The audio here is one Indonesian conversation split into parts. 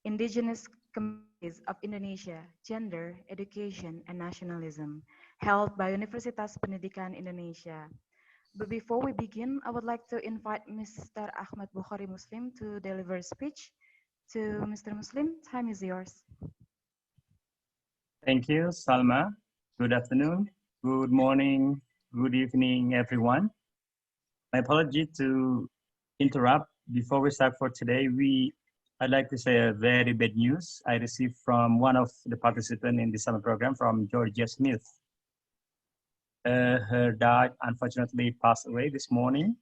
Indigenous Communities of Indonesia, Gender, Education, and Nationalism, held by Universitas Pendidikan Indonesia. But before we begin, I would like to invite Mr. Ahmad Bukhari Muslim to deliver a speech. To Mr. Muslim, time is yours. Thank you, Salma. Good afternoon, good morning, good evening, everyone. My apology to interrupt. Before we start for today, I'd like to say a very bad news I received from one of the participants in the summer program from Georgia Smith. Her dad unfortunately passed away this morning.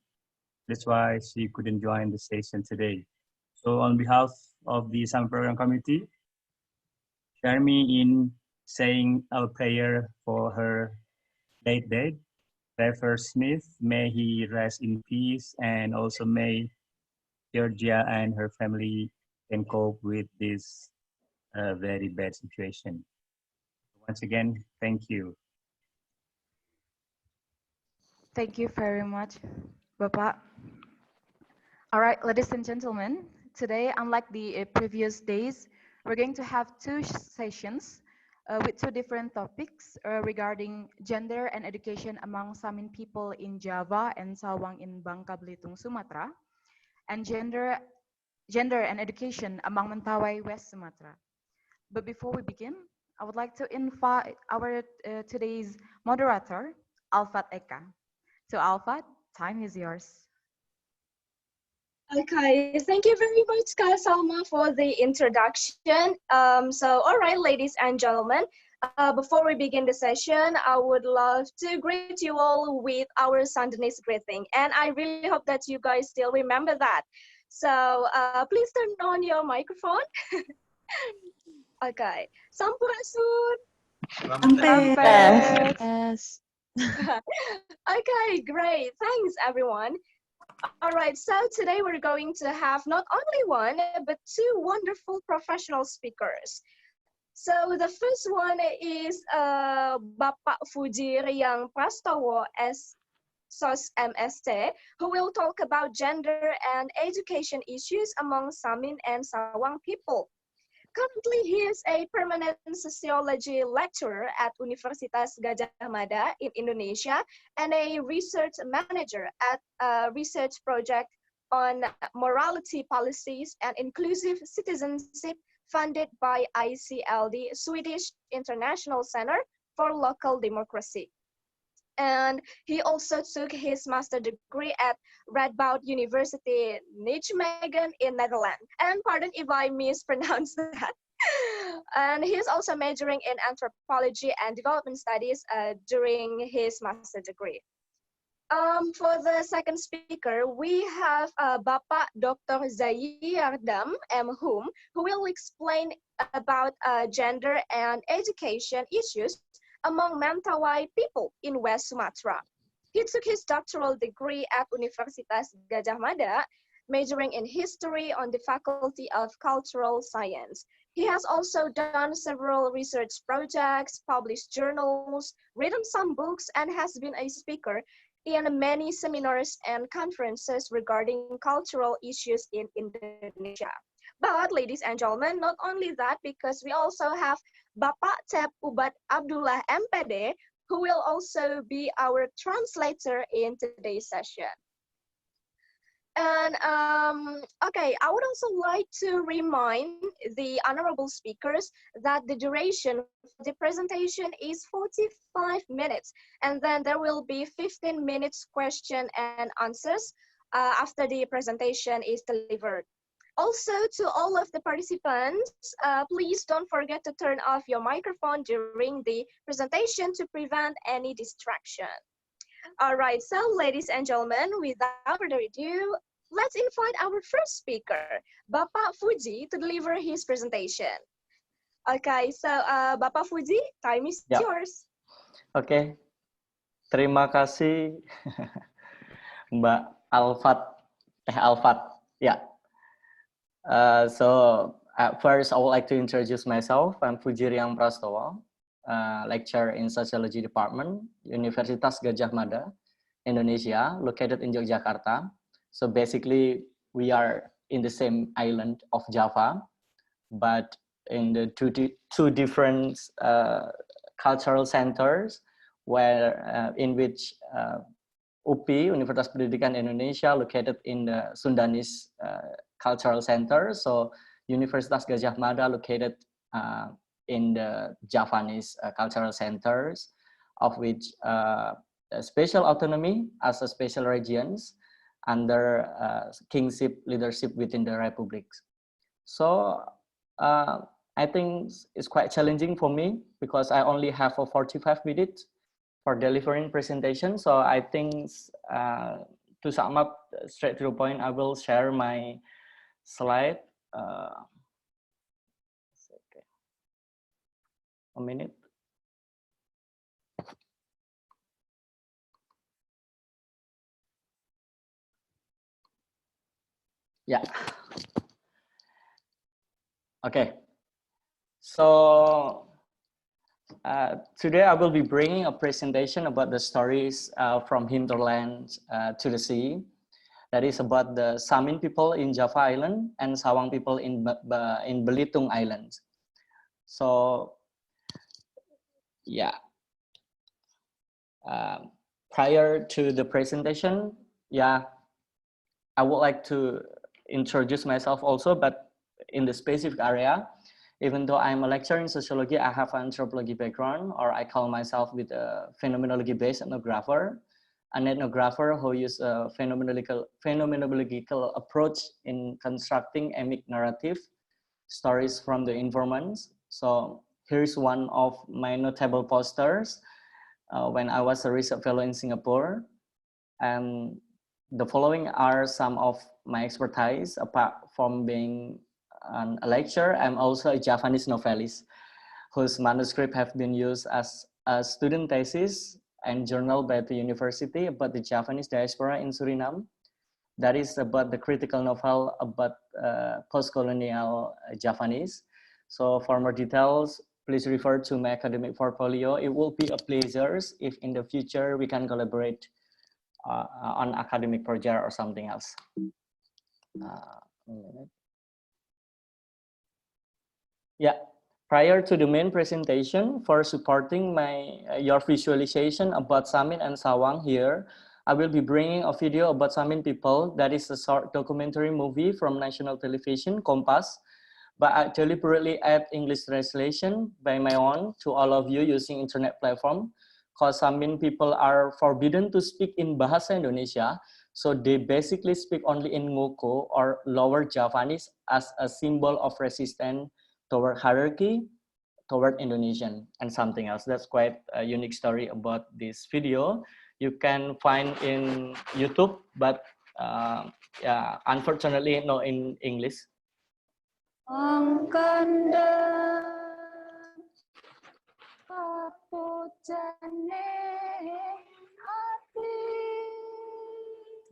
That's why she couldn't join the session today. So on behalf of the summer program committee, join me in saying our prayer for her late dad, Trevor Smith. May he rest in peace, and also may Georgia and her family can cope with this very bad situation. Once again, thank you. Thank you very much, Bapak. All right, ladies and gentlemen, today, unlike the previous days, we're going to have two sessions with two different topics regarding gender and education among Samin people in Java and Sawang in Bangka Belitung, Sumatra, and gender and education among Mentawai, West Sumatra. But before we begin, I would like to invite our today's moderator, Alfat Eka. So Alfat, time is yours. Okay, thank you very much, Kak Salma, for the introduction. All right, ladies and gentlemen, before we begin the session, I would love to greet you all with our Sundanese greeting, and I really hope that you guys still remember that. So please turn on your microphone. Okay, Sampurasun. Sampet. Yes. Okay, great. Thanks, everyone. All right, so today we're going to have not only one, but two wonderful professional speakers. So the first one is Bapak Fujiriang Prastowo, SOS MST, who will talk about gender and education issues among Samin and Sawang people. Currently, he is a permanent sociology lecturer at Universitas Gadjah Mada in Indonesia and a research manager at a research project on morality policies and inclusive citizenship funded by ICLD, Swedish International Center for Local Democracy. And he also took his master's degree at Radboud University, Nijmegen in Netherlands. And pardon if I mispronounced that. And he's also majoring in anthropology and development studies during his master's degree. For the second speaker, we have Bapak Dr. Zayardam M. Hum, who will explain about gender and education issues among Mentawai people in West Sumatra. He took his doctoral degree at Universitas Gadjah Mada, majoring in history on the Faculty of Cultural Science. He has also done several research projects, published journals, written some books, and has been a speaker in many seminars and conferences regarding cultural issues in Indonesia. But, ladies and gentlemen, not only that, because we also have Bapak Tep Ubat Abdullah MPD, who will also be our translator in today's session. And okay, I would also like to remind the honorable speakers that the duration for the presentation is 45 minutes, and then there will be 15 minutes question and answers after the presentation is delivered. Also, to all of the participants, please don't forget to turn off your microphone during the presentation to prevent any distraction. All right, so ladies and gentlemen, without further ado, let's invite our first speaker, Bapak Fuji, to deliver his presentation. Okay, so Bapak Fuji, time is yours. Oke, terima kasih Mbak Alfat, yeah. First, I would like to introduce myself. I'm Fujiriang Prastowo, lecturer in Sociology Department, Universitas Gadjah Mada, Indonesia, located in Yogyakarta. So basically, we are in the same island of Java. but in the two different cultural centers, where in which UPI, Universitas Pendidikan Indonesia, located in the Sundanese Cultural Center. So Universitas Gadjah Mada located in the Javanese cultural centers, of which special autonomy as a special regions under kingship leadership within the republics. So I think it's quite challenging for me because I only have a 45 minutes for delivering presentation. So I think to sum up straight to the point, I will share my slide. A minute. Yeah. Okay. So today I will be bringing a presentation about the stories from hinterland to the sea. That is about the Samin people in Java Island and Sawang people in Belitung Island. So, yeah. Prior to the presentation, yeah, I would like to introduce myself also, but in the specific area. Even though I'm a lecturer in sociology, I have an anthropology background, or I call myself with a phenomenology-based ethnographer, an ethnographer who uses a phenomenological approach in constructing emic narrative stories from the informants. So here's one of my notable posters when I was a research fellow in Singapore. And the following are some of my expertise. Apart from being a lecturer, I'm also a Javanese novelist whose manuscript have been used as a student thesis and journal by the university about the Javanese diaspora in Suriname. That is about the critical novel about post-colonial Javanese. So for more details, please refer to my academic portfolio. It will be a pleasure if in the future we can collaborate on academic project or something else. Yeah, prior to the main presentation, for supporting your visualization about Samin and Sawang here, I will be bringing a video about Samin people. That is a short documentary movie from national television, Kompas, but I deliberately add English translation by my own to all of you using internet platform, because Samin people are forbidden to speak in Bahasa Indonesia, so they basically speak only in Ngoko or Lower Javanese as a symbol of resistance toward hierarchy, toward Indonesian, and something else. That's quite a unique story about this video. You can find in YouTube, but yeah, unfortunately not in English.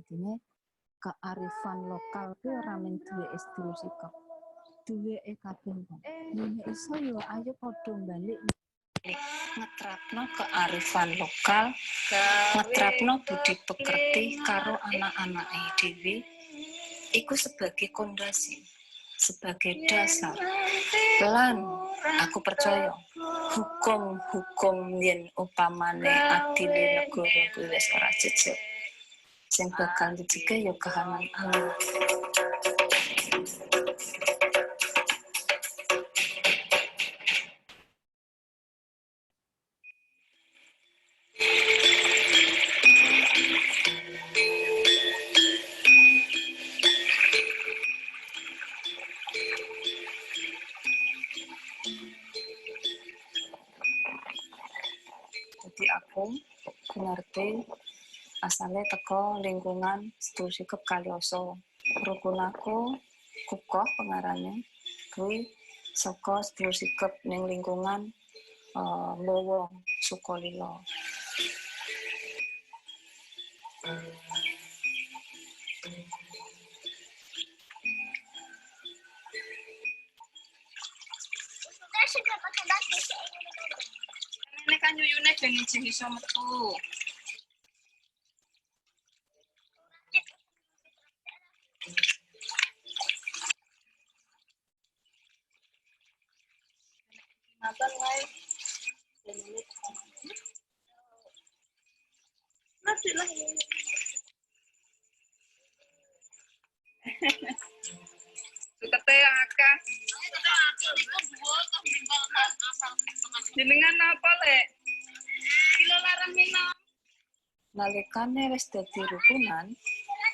Jadi kearifan lokal itu ramen duwe sedulur sikap. Duwe kabeh. Nek iso yo ayo padha balik ngetrapno kearifan lokal, ngetrapno budi pekerti karo anak-anake dhewe iku sebagai pondasi, sebagai dasar. Lan aku percaya hukum-hukum yen upamane adile negara kuwi wis ora jejeg. Sing bakal dicegah ya kahanan alam. Jadi aku ngerti asalnya teko lingkungan sedulur sikep Kalioso. Rukun aku kukoh pengarane kuwi saka sedulur sikep ning lingkungan Lowo Sukolilo. Ini kan yuyune jenenge iso metu. Nathan wae. Masih lah. Sukate akeh. Jenengan apa, Lek? Kilo larang mino. Nalikane wis dadi rukunan,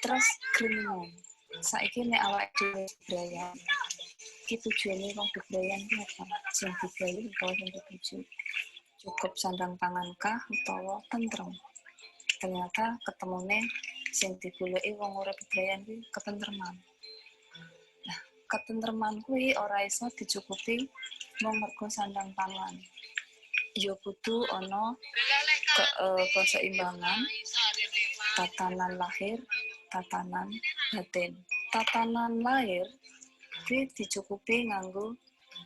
terus kriminal. Saiki nek awake dhewe bebrayan, iki tujuane wong bebrayan ki apa? Sing digawe utawa sing dituju. Cukup sandang pangan kah utawa tentrem. Ternyata ketemune sing digoleki wong urip bebrayan ki ketentreman. Nah, ketentreman kuwi ora iso dicukupi mung mergo sandang pangan. Ya kudu ana keseimbangan tatanan lahir, tatanan batin. Tatanan lahir kuwi dicukupi nganggo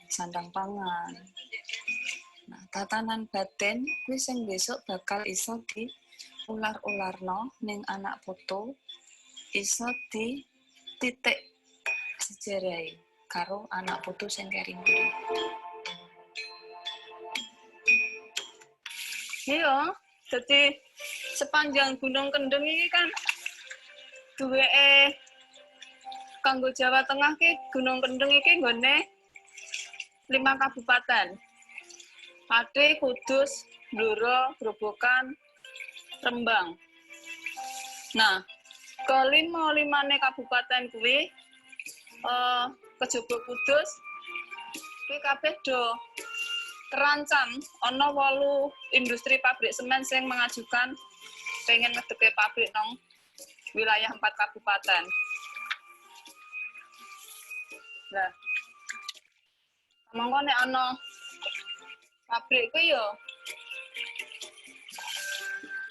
sandang pangan. Nah, tatanan batin kuwi sing besok bakal iso diular-ularno ning anak putu, iso dititik sejarah karo anak putu sing kering. Iya, jadi sepanjang Gunung Kendeng ini kan duweke kanggo Jawa Tengah ki Gunung Kendeng iki nggone 5 kabupaten. Pati, Kudus, Blora, Grobogan, Rembang. Nah, kelima-limane kabupaten kuwi kejaba Kudus kuwi kabeh do terancam ana 8 industri pabrik semen sing mengajukan pengen ngedeke pabrik nang wilayah 4 kabupaten. Nah, monggo nek ana pabrik kuwi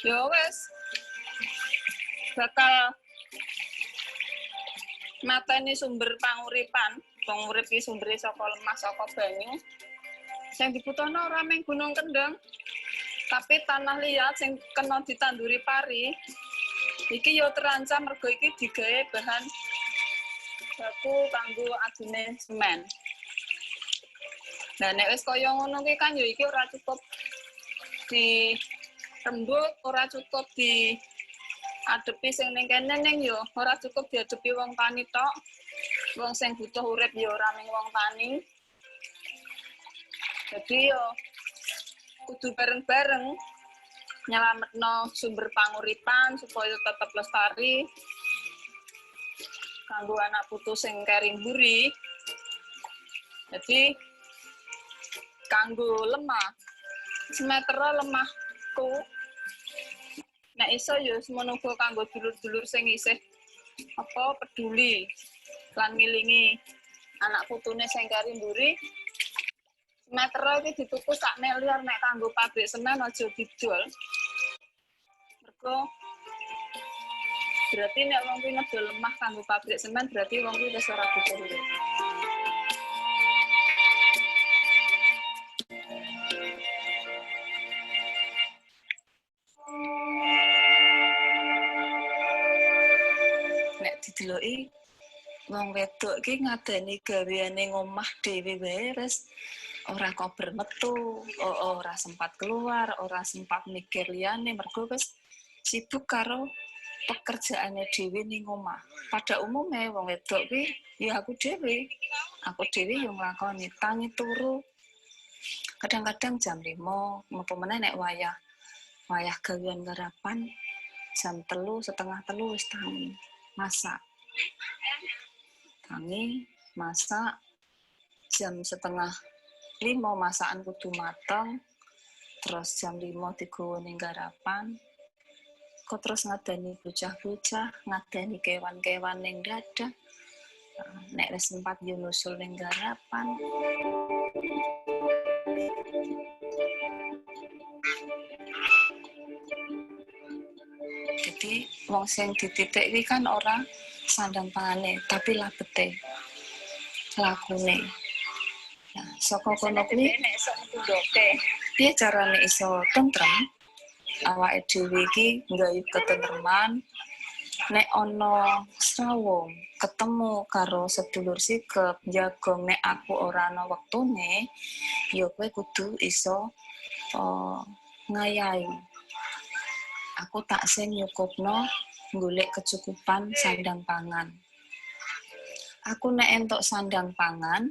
yo wis bakal mateni sumber panguripan. Wong urip iki sumbere saka lemah saka banyu. Sing dibutuhno ora mung Gunung Kendeng, tapi tanah liat sing kena ditanduri pari iki yo terancam mergo iki digawe bahan baku kanggo adune semen. Nah nek wis kaya ngono ki kan yo iki ora cukup di rembug, ora cukup di adepi sing ning kene ning yo ora cukup diadepi wong tani tok. Wong sing butuh urip yo ora mung wong tani. Jadi yo kudu bareng-bareng nyelametno sumber panguripan supaya tetap lestari kanggo anak putu sing kering buri. Jadi kanggo lemah semeter lemahku nek iso yo semono uga kanggo dulur-dulur sing isih peduli lan ngilingi anak putune sing kering buri. Meter iki dituku sak miliar nek kanggo pabrik semen aja dijual. Mergo berarti nek wong kuwi ngedol lemah kanggo pabrik semen berarti wong kuwi wis ora butuh urip. Nek dideloki wong wedok iki ngadani gaweane ngomah dhewe wae wis ora kober metu, ora sempat keluar, ora sempat mikir liyane mergo wis sibuk karo pekerjaane dhewe ning omah. Pada umumnya wong wedok kuwi ya aku dhewe yo nglakoni tangi turu. Kadang-kadang jam 5, apa meneh nek wayah gawean garapan jam 2:30 wis tangi masak. Masak jam 4:30 masakan kudu mateng, terus jam 5 digowo ning garapan, kok terus ngadani bocah-bocah, ngadani kewan-kewan ning dadah. Nek wis sempat yo nusul ning garapan. Jadi wong sing dititik iki kan ora sandang pangane, tapi labete, lakune. Nah, saka kono kuwi piye carane iso tentrem awake dhewe iki nggawe ketentreman nek ono srawung ketemu karo sedulur sikep jagong nek aku ora ana wektune ya kowe kudu iso ngayahi. Aku tak sing nyukupno golek kecukupan sandang pangan. Aku nek entuk sandang pangan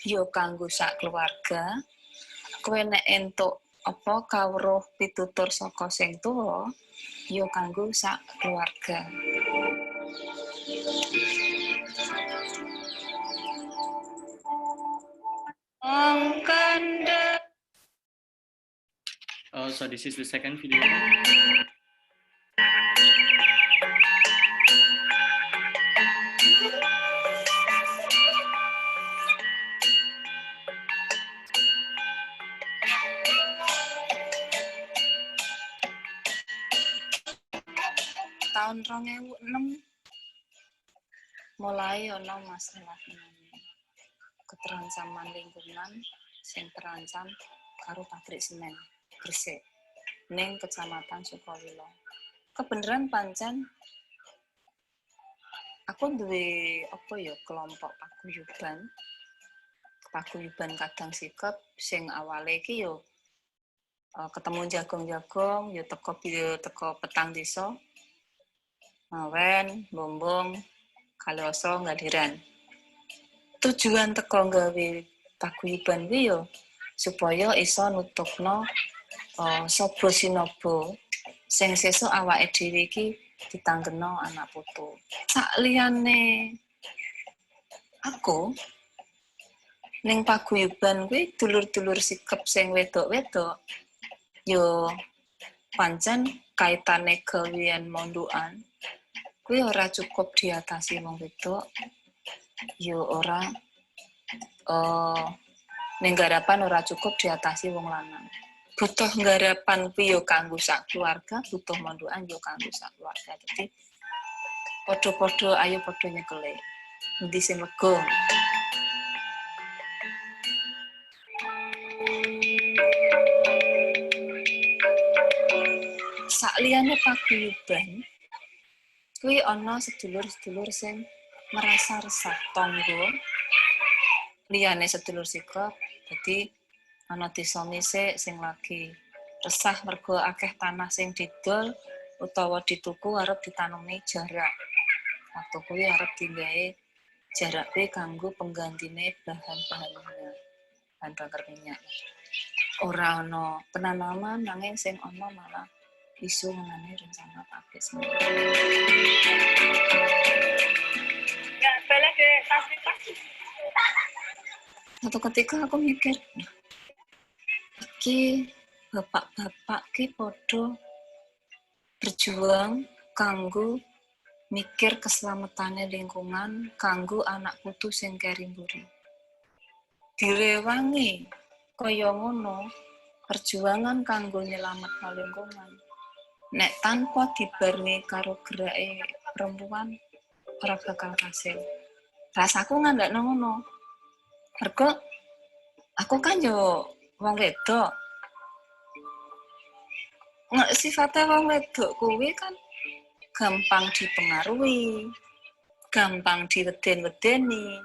ya kanggo sak keluarga. Kowe nek entuk apa kawruh pitutur saka sing tuwa ya kanggo sak keluarga. So this is the second video. Tahun 2006 mulai ono masalah keterancaman lingkungan sing terancam karo pabrik semen Gresik ning Kecamatan Sukawila. Kebeneran pancen aku duwe apa ya kelompok paguyuban kadang sikep sing awale iki yo ketemu jagong-jagong yo teko petang desa Mawen, Bombong, Kaloso, Ngadiran. Tujuan teko gawe paguyuban kuwi yo supaya iso nutupno sapa sinaba sing sesuk awake dhewe iki ditanggeno anak putu. Sakliyane aku ning paguyuban kuwi dulur-dulur sikep sing wedok-wedok yo pancen kaitane gawean mondokan kuwi ora cukup diatasi wong wedok yo ora ning garapan ora cukup diatasi wong lanang. Butuh garapan kuwi yo kanggo sak keluarga, butuh mondokan yo kanggo sak keluarga. Dadi padha-padha ayo padha nyekele. Endi sing lega? Sakliyane paguyuban kuwi ana sedulur-sedulur sing merasa resah tangga liyane sedulur sikep. Dadi ana desa misik sing lagi resah mergo akeh tanah sing didol utawa dituku arep ditanemi jarak. Waktu kuwi arep digawe jarak kuwi kanggo penggantine bahan-bahan minyak, bahan bakar minyak. Ora ana penanaman nanging sing ana malah isu mengenai rencana pabrik semen. Satu ketika aku mikir, iki bapak-bapak ki podo berjuang kanggo mikir keselamatane lingkungan, kanggo anak putu sing kerimburi. Direwangi kaya ngono, perjuangan kanggo nyelametno lingkungan. Nek tanpa dibarengi karo gerake perempuan ora bakal kasil. Rasaku ngandakno ngono. Mergo aku kan yo wong wedok. Sifate wong wedok kuwi kan gampang dipengaruhi, gampang diweden-wedeni,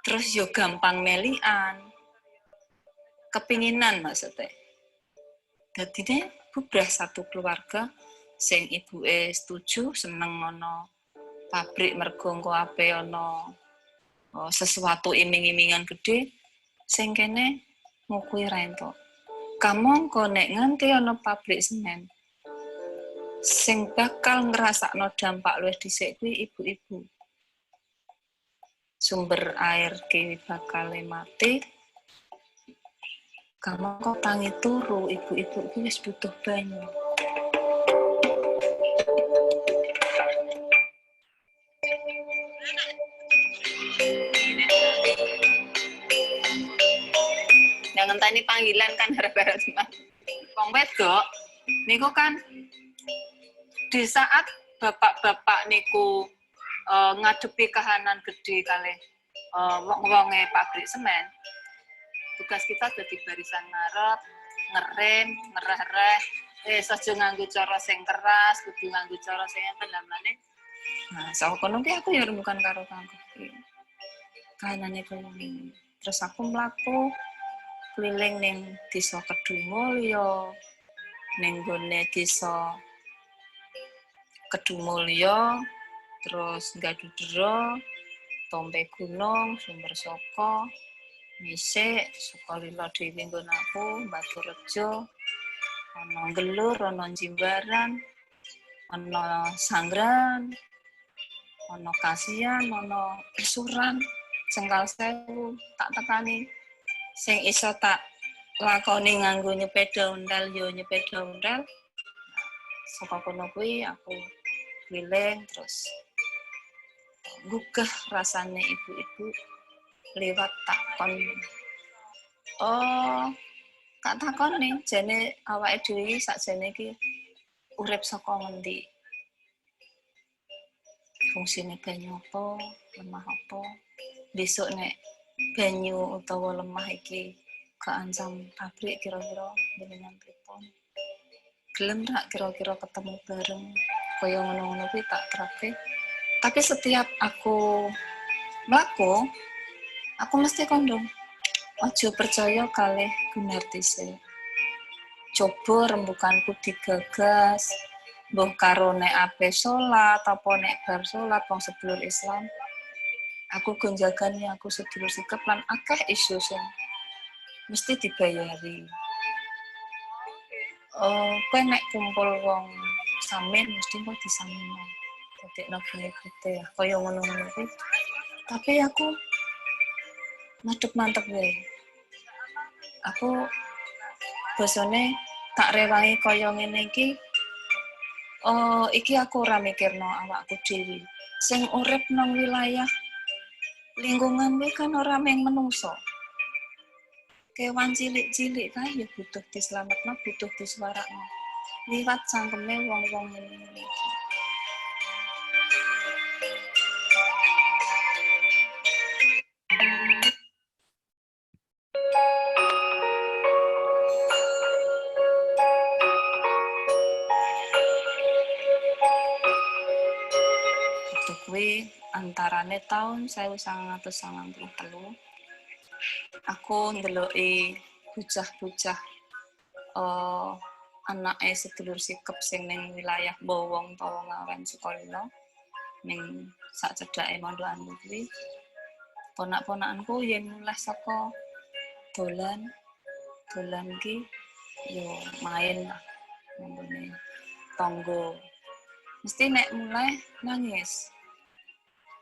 terus yo gampang melian. Kepinginan maksudnya. Dadine bubrah satu keluarga sing ibuke setuju seneng ana pabrik mergo engko ape ana sesuatu iming-imingan gede sing kene ngukui ra entuk. Kamangka nek nganti ana pabrik semen sing bakal ngrasakno dampak luwih dhisik kuwi ibu-ibu. Sumber air ki bakal mati. Kamangka tangi turu ibu-ibu ki wis butuh banyu. Yang ngenteni panggilan kan gara-gara cuma wong wedok niku kan di saat bapak-bapak niku ngadepi kahanan gede kalih wong-wonge pabrik semen, tugas kita dadi barisan ngarep, ngerem, ngereh-reh, aja nganggo cara sing keras, kudu nganggo cara sing pendamane. Nah, saka kono ki aku ya rembukan karo kanggo ki. Kahanane koyo ngene. Terus aku mlaku keliling ning desa Kedumulya, ning gone desa Kedumulya, terus Gadudera, Tompe Gunung, Sumber Soko, Misik, Sukalila Dewi nggon aku, Baturejo, ana Gelur, ana Jimbaran, ana Sangran, ana Kasian, ana Isuran, Cengkal Sewu, tak tekani sing iso tak lakoni nganggo nyepeda ontel yo nyepeda ontel. Saka kono kuwi aku keliling terus gugah rasane ibu-ibu lewat takon. Oh, tak takon nih, jane awake dhewe sakjane iki urip saka ngendi? Fungsine banyu apa, lemah apa? Besok nek banyu utawa lemah iki keancam pabrik kira-kira dengan pripun? Gelem rak kira-kira ketemu bareng kaya ngono-ngono kuwi tak terapke. Tapi setiap aku mlaku, aku mesti kondom. Ojo percaya kalih Gunartise. Coba rembukanku digagas, mbuh karo nek ape salat apa nek bar salat wong sedulur Islam. Aku gonjagani aku sedulur sikep lan akeh isu sing mesti dibayari. Kowe nek kumpul wong samin mesti kok disamino. Dadekno bete kaya ngono-ngono kuwi. Tapi aku mantep wae. Aku basane tak rewangi kaya ngene iki. Iki aku ora mikirno awakku dhewe. Sing urip nang wilayah lingkungan kuwi kan ora mung menungso. Kewan cilik-cilik kae ya butuh dislametno, butuh disuarakno. Liwat cangkeme wong-wong ngene iki. Itu kuwi antarane taun 1993. Aku ndeloki bocah-bocah anake sedulur sikep sing ning wilayah Bowong utawa Ngawen Sukalila ning sak cedhake mondokan kuwi. Ponak-ponakanku yen mulai saka dolan iki yo main lah nggone tangga. Mesti nek mulai nangis.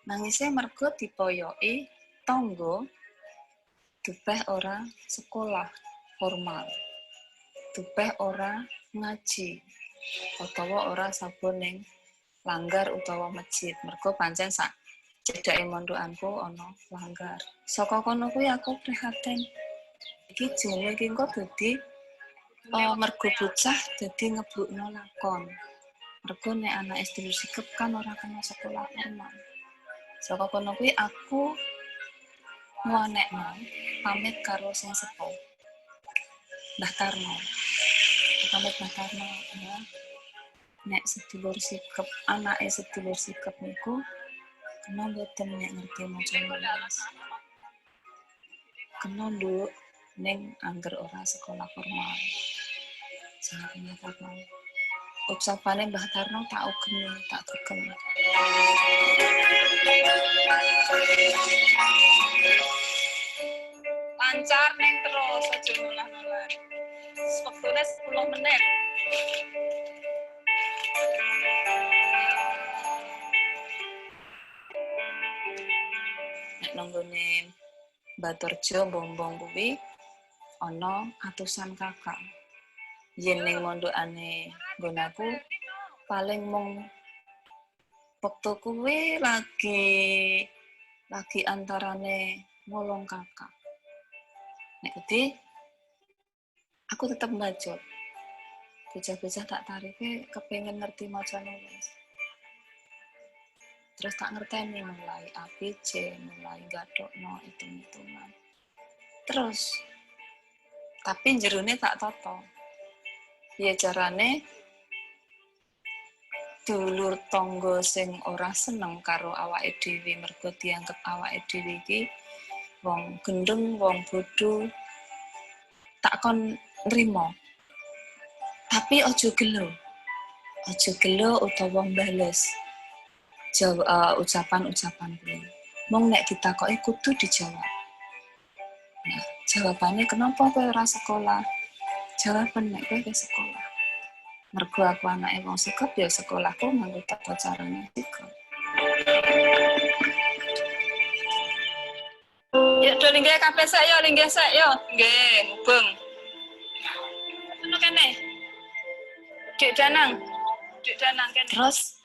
Nangisnya mergo dipoyoki tangga dupeh ora sekolah formal. Dupeh ora ngaji utawa ora sabun ning langgar utawa masjid. Mergo pancen sak cedhake mondokanku ana langgar. Saka kono kuwi aku prihatin. Iki jane iki kok dadi mergo bocah dadi ngebukno lakon. Mergo nek anak sedulur sikep kan ora kena sekolah formal. Saka kono kuwi aku nguanekno pamit karo sing sepuh. Mbah Tarno. Pamit Mbah Tarno ya. Nek sedulur sikep, anake sedulur sikep niku kena mboten nek ngerti maca nulis. Kena nduk ning angger ora sekolah formal. Jangan Mbah Tarno. Ucapane Mbah Tarno tak ugemi, tak gugem. Lancar neng terus aja nulah-nulah. Wektune 10 menit. Nek nanggone Baturjo Bombong kuwi ana atusan kakak. Yen ning mondokane nggon aku paling mung wektu kuwi lagi antarane 8 kakak. Nek gede aku tetep mbajut. Bocah-bocah tak tarife kepengin ngerti maca nulis. Terus tak ngerteni mulai ABC, mulai gadokno hitung-hitungan. Terus tapi jerone tak toto. piye carane dulur tangga sing ora seneng karo awake dhewe mergo dianggep awake dhewe iki wong gendeng, wong bodho, tak kon nrimo. Tapi aja gelo utawa mbales ucapan-ucapan kuwi. Mung nek ditakoki kudu dijawab. Nah, jawabannya kenapa kowe ora sekolah? Jawaban nek kowe sekolah. Mergo aku anake wong sikap ya sekolahku nganggo tata carane sikap. Ya do linggih kabeh sek yo, linggih sek yo. Nggih, mubeng. Ono kene. Dik Danang kene. Terus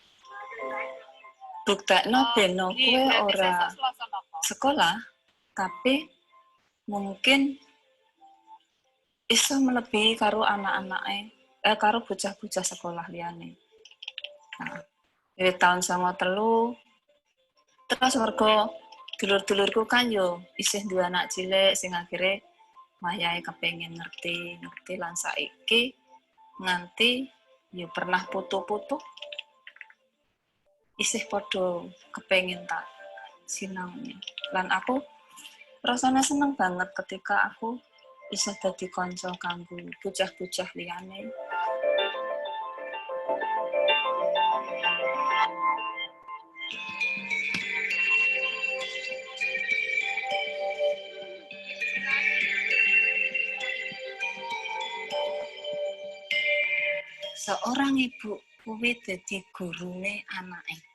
buktekno beno kowe ora sekolah, tapi mungkin iso melebihi karo anak-anake, karo bocah-bocah sekolah liyane. Nah, dari tahun 93 terus mergo dulur-dulurku kan yo isih duwe anak cilik sing akhire wayahe kepengin ngerti lan saiki nganti yo pernah putu-putu isih padha kepengin tak sinau. Lan aku rasanya seneng banget ketika aku bisa dadi kanca kanggo bocah-bocah liyane. Seorang ibu kuwi dadi gurune anake.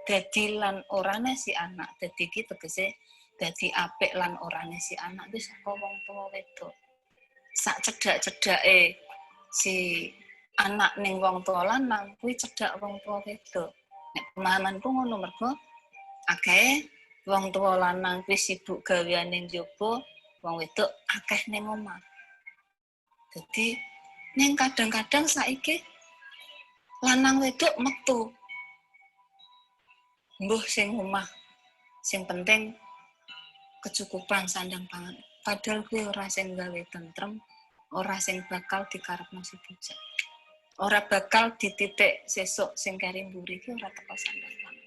Dadi lan orane si anak, dadi iki tegese dadi apik lan orane si anak wis saka wong tuwa wedok. Sak cedhak-cedhake si anak ning wong tuwa lanang kuwi cedhak wong tuwa wedok. Nek pemahamanku ngono mergo akeh wong tuwa lanang kuwi sibuk gaweane njaba, wong wedok akeh ning omah. Dadi ning kadang-kadang saiki lanang wedok metu. Mbuh sing omah, sing penting kecukupan sandang pangan. Padahal kuwi ora sing gawe tentrem, ora sing bakal dikarepno si bocah. Ora bakal dititik sesuk sing kari mburi ki ora teko sandang pangan.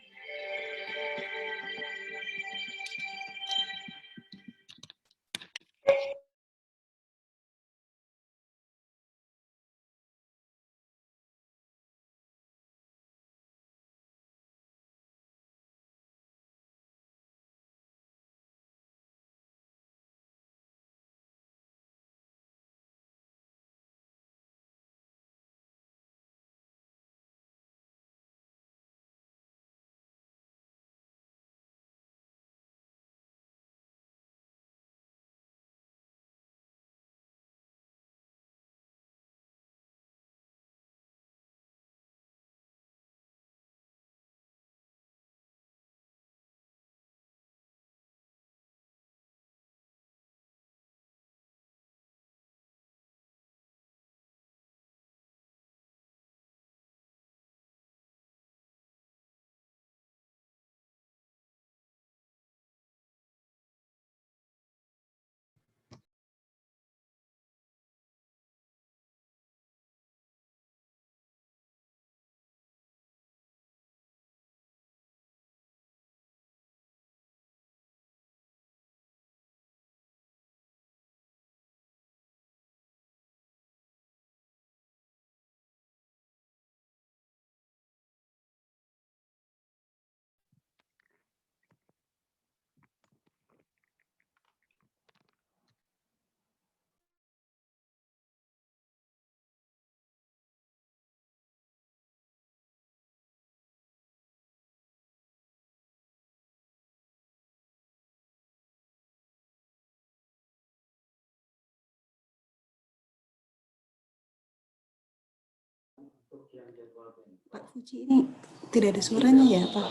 Pak Fuji ini tidak ada suaranya ya Pak?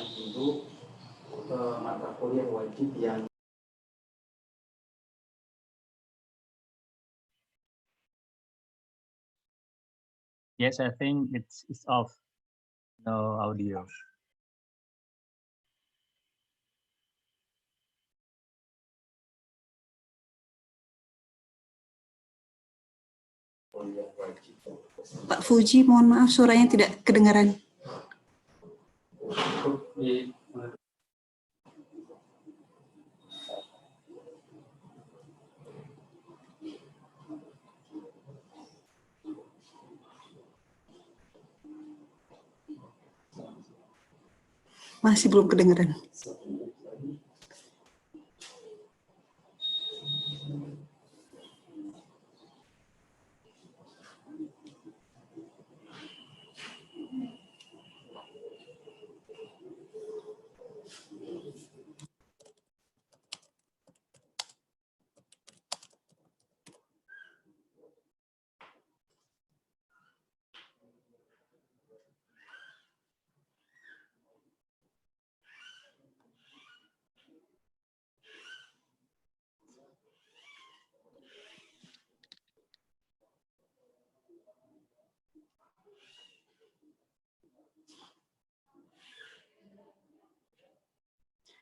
Mata kuliah wajib yang Yes, I think it's off. No audio. kuliah wajib Pak Fuji, mohon maaf suaranya tidak kedengaran. Masih belum kedengaran.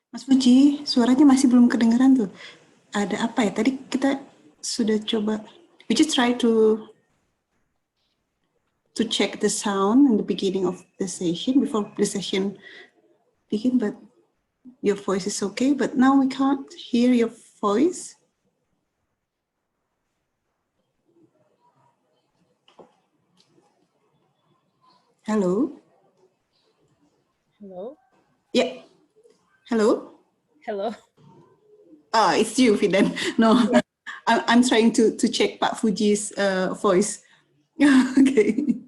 Mas Puji, suaranya masih belum kedengaran tuh. Ada apa ya? Tadi kita sudah coba. We just try to check the sound in the beginning of the session before the session begin, but your voice is okay. But now we can't hear your voice. Hello. Hello. Yeah. Hello. Hello. Ah, it's you, Fidan. No, Yeah. I'm trying to check Pak Fuji's voice. Okay.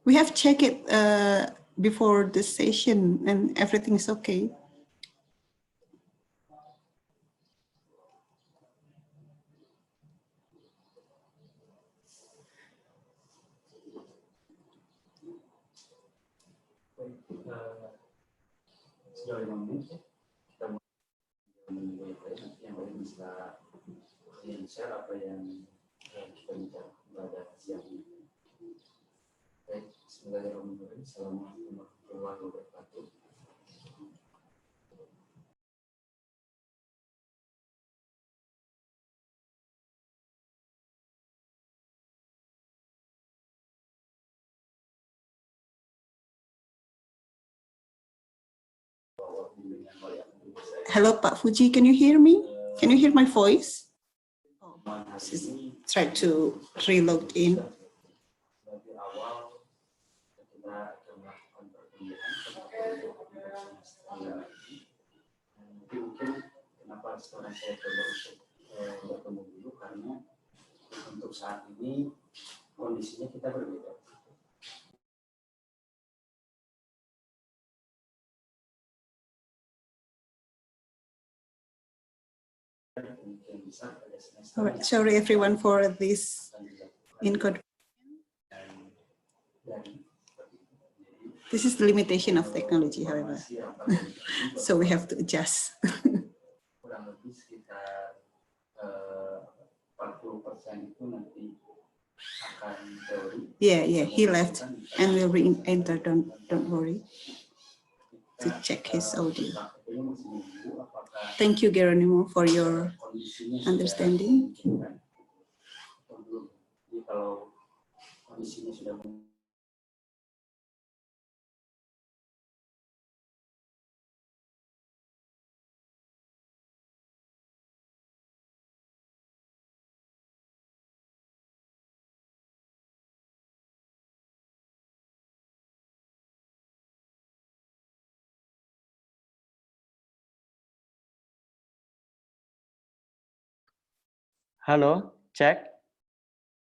We have checked it before the session and everything is okay. Sudah 5 menit kita mulai yang lain bisa share apa yang kita bicara pada siang ini. Baik, bismillahirrahmanirrahim. Assalamualaikum warahmatullahi wabarakatuh. Hello, Pak Fuji, can you hear me? Can you hear my voice? Try to reload in. Kenapa sekarang saya coba untuk bertemu dulu, karena untuk saat ini kondisinya kita berbeda. All right, sorry everyone for this inconvenience. This is the limitation of technology, however. So we have to adjust. Kurang lebih sekitar 40% itu nanti akan teori. Yeah, he left and will re-enter, don't worry. To check his audio. Thank you, Geronimo, for your understanding. Hello, check.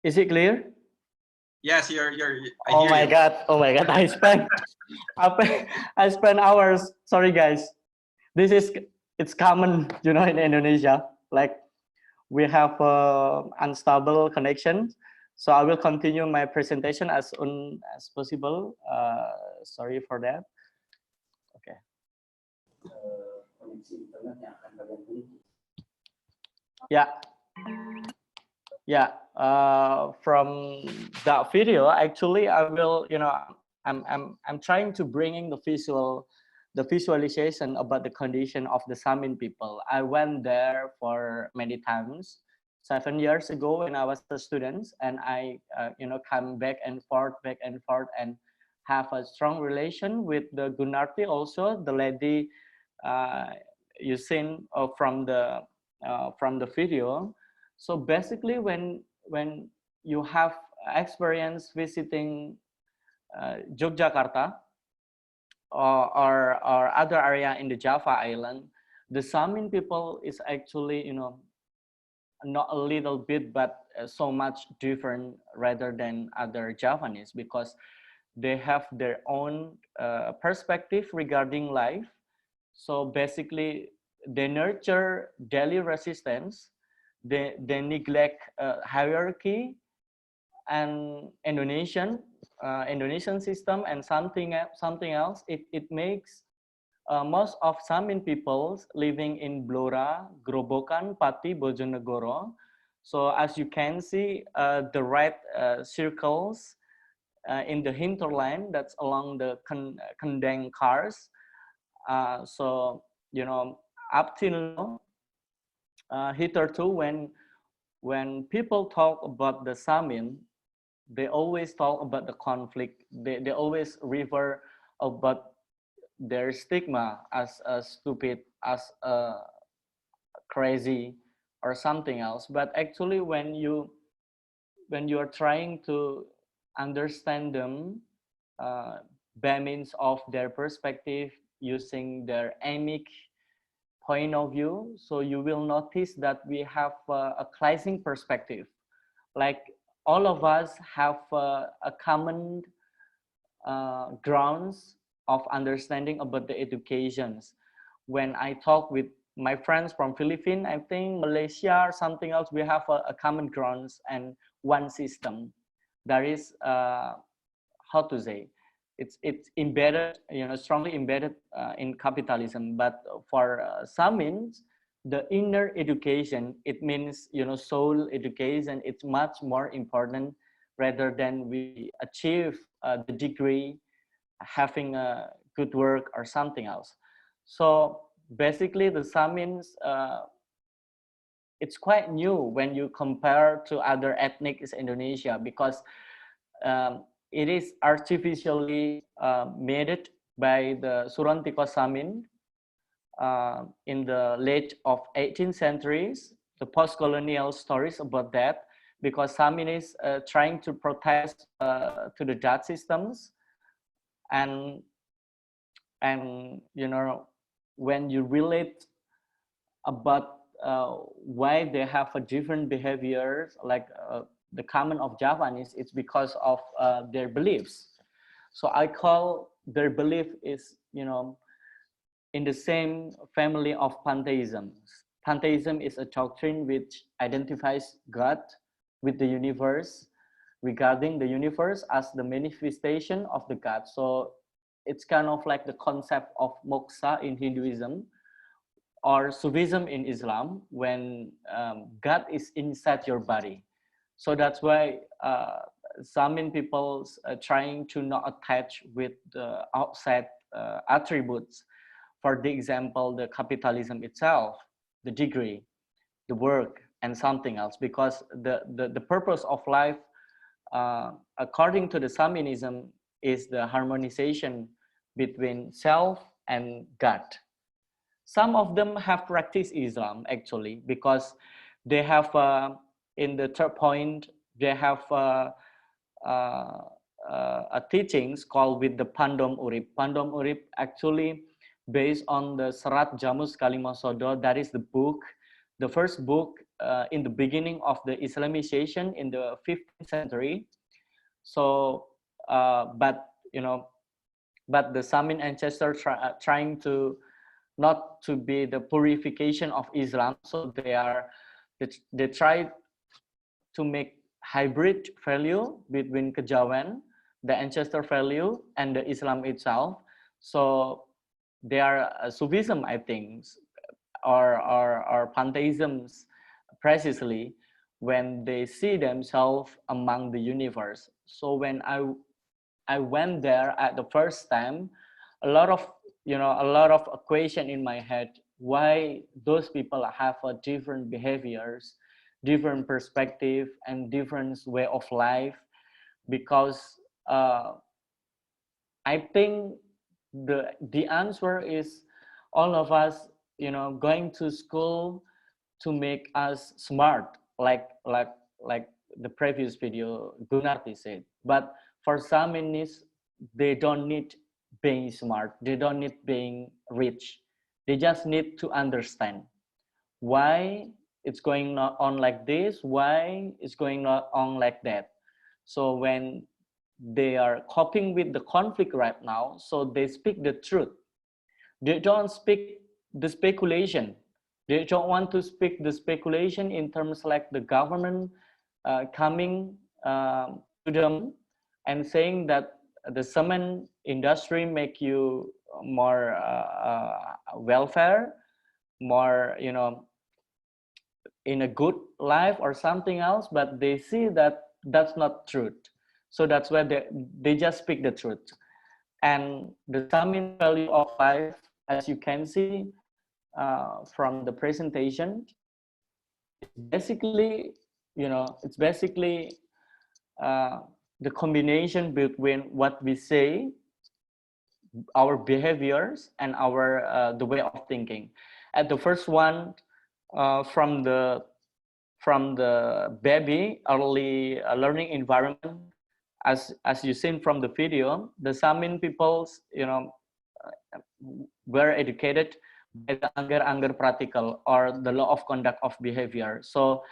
Is it clear? Yes, I Oh hear my you. God! Oh my God! I spent hours. Sorry, guys. It's common, you know, in Indonesia. Like we have unstable connection, so I will continue my presentation as soon as possible. Sorry for that. Okay. Yeah. Yeah, from that video, actually, I will, you know, I'm trying to bringing the visualization about the condition of the Samin people. I went there for many times 7 years ago when I was a student, and I come back and forth and have a strong relation with the Gunarti also, the lady you seen from the video. So basically, when you have experience visiting Yogyakarta or other area in the Java Island, the Samin people is actually not a little bit but so much different rather than other Javanese, because they have their own perspective regarding life. So basically, they nurture daily resistance, they neglect hierarchy and Indonesian system, and something else. It makes most of Samin peoples living in Blora, Grobogan, Pati, Bojonegoro. So as you can see, the red circles in the hinterland, that's along the Kendeng cars. So up till now, hitherto, when people talk about the Samin, they always talk about the conflict. They always refer about their stigma as stupid, as crazy, or something else. But actually, when you are trying to understand them by means of their perspective, using their emic point of view, so you will notice that we have a clashing perspective. Like all of us have a common grounds of understanding about the educations. When I talk with my friends from Philippines, I think Malaysia or something else, we have a common grounds and one system. That is how to say, it's embedded, strongly embedded in capitalism. But for Samins, the inner education, it means soul education. It's much more important rather than we achieve the degree, having a good work or something else. So basically, the Samins, it's quite new when you compare to other ethnics in Indonesia, because it is artificially made by the Surantiko Samin in the late of 18th centuries. The post-colonial stories about that, because Samin is trying to protest to the Dutch systems, and when you relate about why they have a different behaviors, like the common of Javanese, it's because of their beliefs. So I call their belief is in the same family of pantheism. Pantheism is a doctrine which identifies God with the universe, regarding the universe as the manifestation of the God. So it's kind of like the concept of moksha in Hinduism, or Sufism in Islam, when God is inside your body. So that's why Samin people trying to not attach with the outside attributes. For the example, the capitalism itself, the degree, the work, and something else, because the purpose of life, according to the Saminism, is the harmonization between self and God. Some of them have practiced Islam actually, because they have in the third point, they have a teachings called with the Pandom Urip. Pandom Urip actually based on the Serat Jamus Kalimasodo. That is the book, the first book in the beginning of the Islamization in the 15th century. So, but the Samin ancestors trying to not to be the purification of Islam. So they try to make hybrid value between Kejawen, the ancestor value, and the Islam itself. So they are Sufism, I think, or pantheisms precisely, when they see themselves among the universe. So when I went there at the first time, a lot of equation in my head, why those people have different behaviors different perspective and different way of life, because I think the answer is all of us, you know, going to school to make us smart, like the previous video Gunarti said. But for some Indians, they don't need being smart, they don't need being rich, they just need to understand why it's going on like this, why it's going on like that. So when they are coping with the conflict right now, so they speak the truth. They don't speak the speculation. They don't want to speak the speculation in terms like the government coming to them and saying that the cement industry make you more welfare, more, you know, in a good life or something else, but they see that that's not truth. So that's why they just speak the truth. And the summing value of life, as you can see from the presentation, basically, you know, it's basically the combination between what we say, our behaviors, and our the way of thinking. At the first one, from the baby early learning environment, as you seen from the video, the Samin peoples, you know, were educated by the Angger practical, or the law of conduct of behavior. So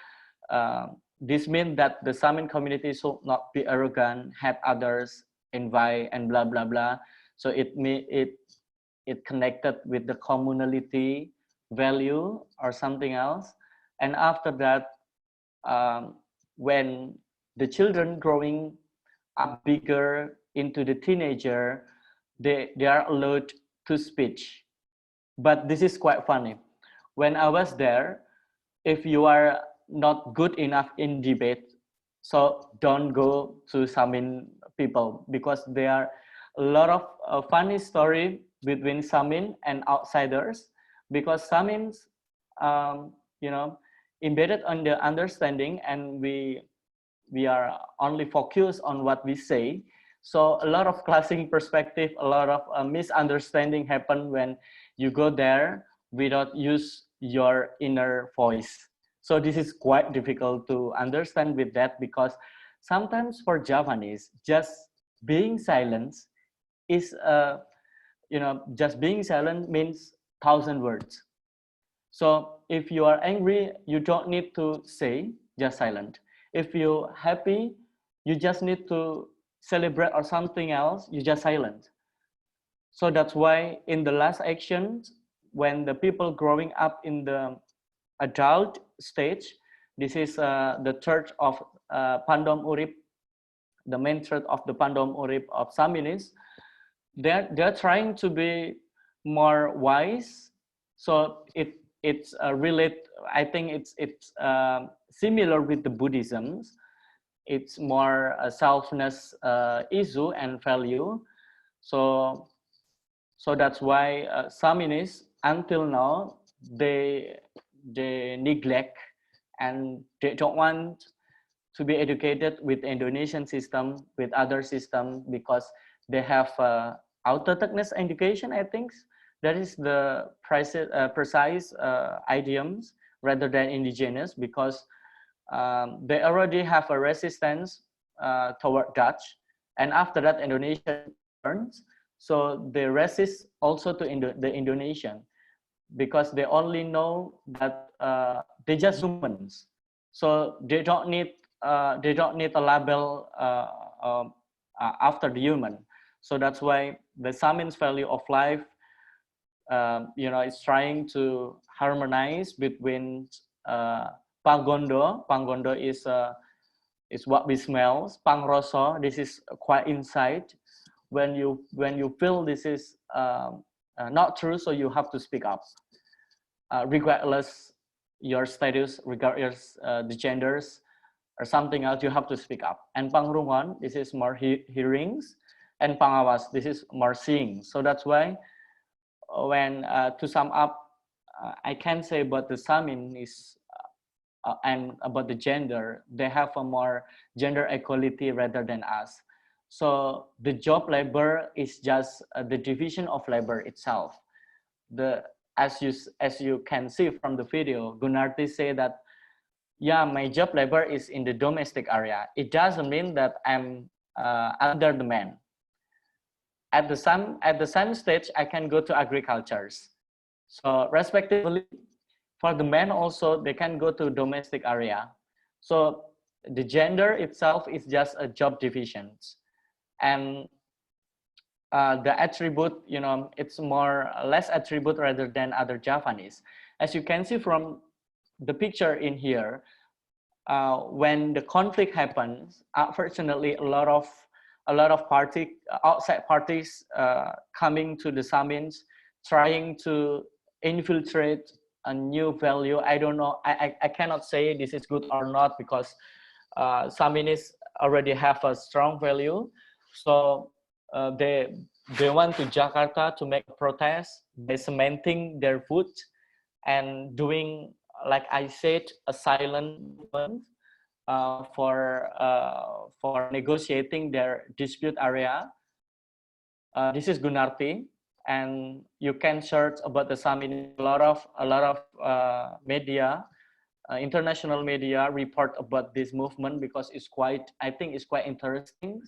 this means that the Samin community should not be arrogant, hate others, envy, and blah blah blah. So it connected with the communality value or something else. And after that, when the children growing up bigger into the teenager, they are allowed to speech. But this is quite funny. When I was there, if you are not good enough in debate, so don't go to Samin people, because there are a lot of funny story between Samin and outsiders, because Samins, you know, embedded on the understanding, and we are only focused on what we say. So a lot of clashing perspective, a lot of misunderstanding happen when you go there without use your inner voice. So this is quite difficult to understand with that, because sometimes for Javanese, just being silent is, you know, just being silent means 1,000 words. So if you are angry, you don't need to say, just silent. If you're happy, you just need to celebrate or something else, you just silent. So that's why in the last action, when the people growing up in the adult stage, this is the church of Pandom Urip, the main church of the Pandom Urip of Saminis. They're trying to be more wise. So it's relate. I think it's similar with the Buddhism. It's more a selfness issue and value. So that's why Saminis until now they neglect, and they don't want to be educated with Indonesian system, with other system, because they have autochthonous education. I think that is the precise idioms rather than indigenous, because they already have a resistance toward Dutch, and after that Indonesian turns, so they resist also to the Indonesian, because they only know that they just humans, so they don't need a label after the human. So that's why the Samin's value of life, you know, is trying to harmonize between Pangondo. Pangondo is what we smell. Pangroso, this is quite inside. When you feel this is not true, so you have to speak up, regardless your status, regardless the genders or something else, you have to speak up. And Pangrungan, this is more hearings, and Pangawas, this is more seeing. So that's why when to sum up, I can say about the Samin is and about the gender, they have a more gender equality rather than us. So the job labor is just the division of labor itself. As you can see from the video, Gunarti say that, yeah, my job labor is in the domestic area. It doesn't mean that I'm under the man. At the same stage, I can go to agricultures. So respectively, for the men also, they can go to domestic area. So the gender itself is just a job divisions. And the attribute, you know, it's less attribute rather than other Javanese. As you can see from the picture in here, when the conflict happens, unfortunately, a lot of outside parties coming to the Samins, trying to infiltrate a new value. I don't know. I cannot say this is good or not because Saminis already have a strong value. So they went to Jakarta to make a protest. They cementing their foot and doing, like I said, a silent movement for negotiating their dispute area. This is Gunarti, and you can search about the Samin. A lot of media, international media report about this movement because I think it's quite interesting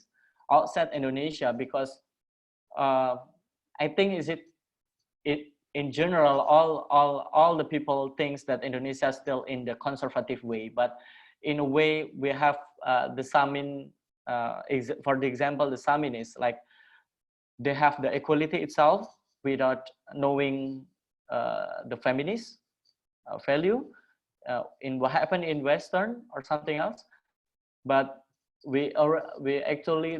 outside Indonesia, because I think in general all the people thinks that Indonesia is still in the conservative way, but in a way we have the Samin, for the example, the Samin is like they have the equality itself without knowing the feminist value in what happened in Western or something else, but they actually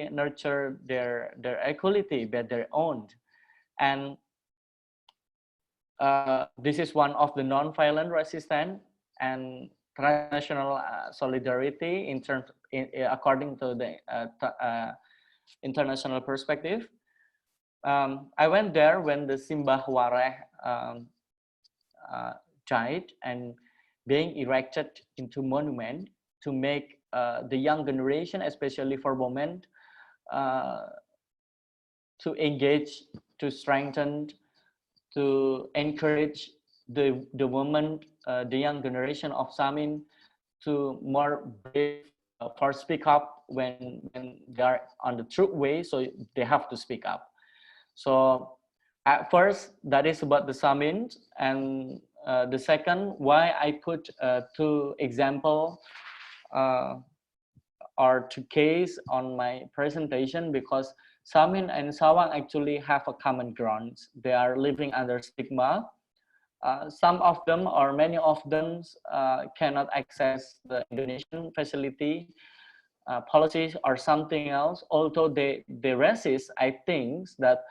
nurture their equality by their own. And this is one of the non-violent resistance and transnational solidarity according to the international perspective. I went there when the Simbah Wareh died, and being erected into monument to make the young generation, especially for women, to engage, to strengthen, to encourage the women, the young generation of Samin to more brave for speak up when they are on the true way, so they have to speak up. So at first, that is about the Samin, and the second, why I put two example or two case on my presentation, because Samin and Sawang actually have a common ground. They are living under stigma. Some of them or many of them cannot access the Indonesian facility, policies or something else. Although they resist, I think that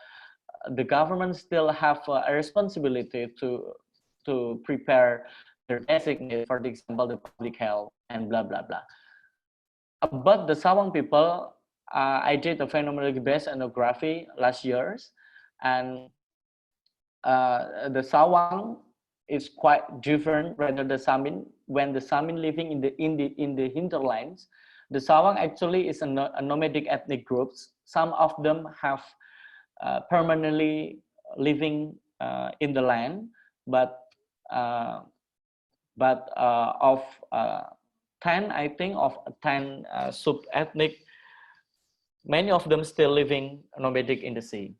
the government still have a responsibility to prepare their basic needs, for example, the public health and blah, blah, blah. About the Sawang people, I did a phenomenology-based ethnography last year, and the Sawang is quite different rather than the Samin. When the Samin living in the hinterlands, the Sawang actually is a nomadic ethnic groups. Some of them have permanently living in the land, but of 10, I think, of 10 sub-ethnic, many of them still living nomadic in the sea.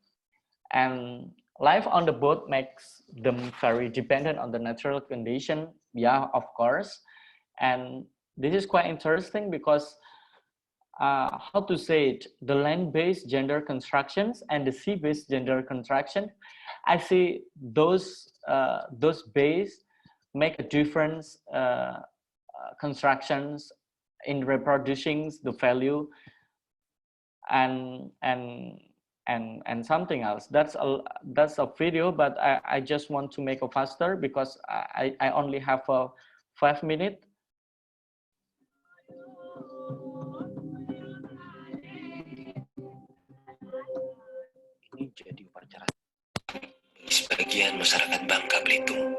And life on the boat makes them very dependent on the natural condition, yeah, of course. And this is quite interesting because, how to say it, the land-based gender constructions and the sea-based gender construction, I see those base make a difference constructions in reproducing the value and something else. That's a video, but I just want to make it faster because I only have 5 minutes. Ini jadi upacara sebagian masyarakat Bangka Belitung.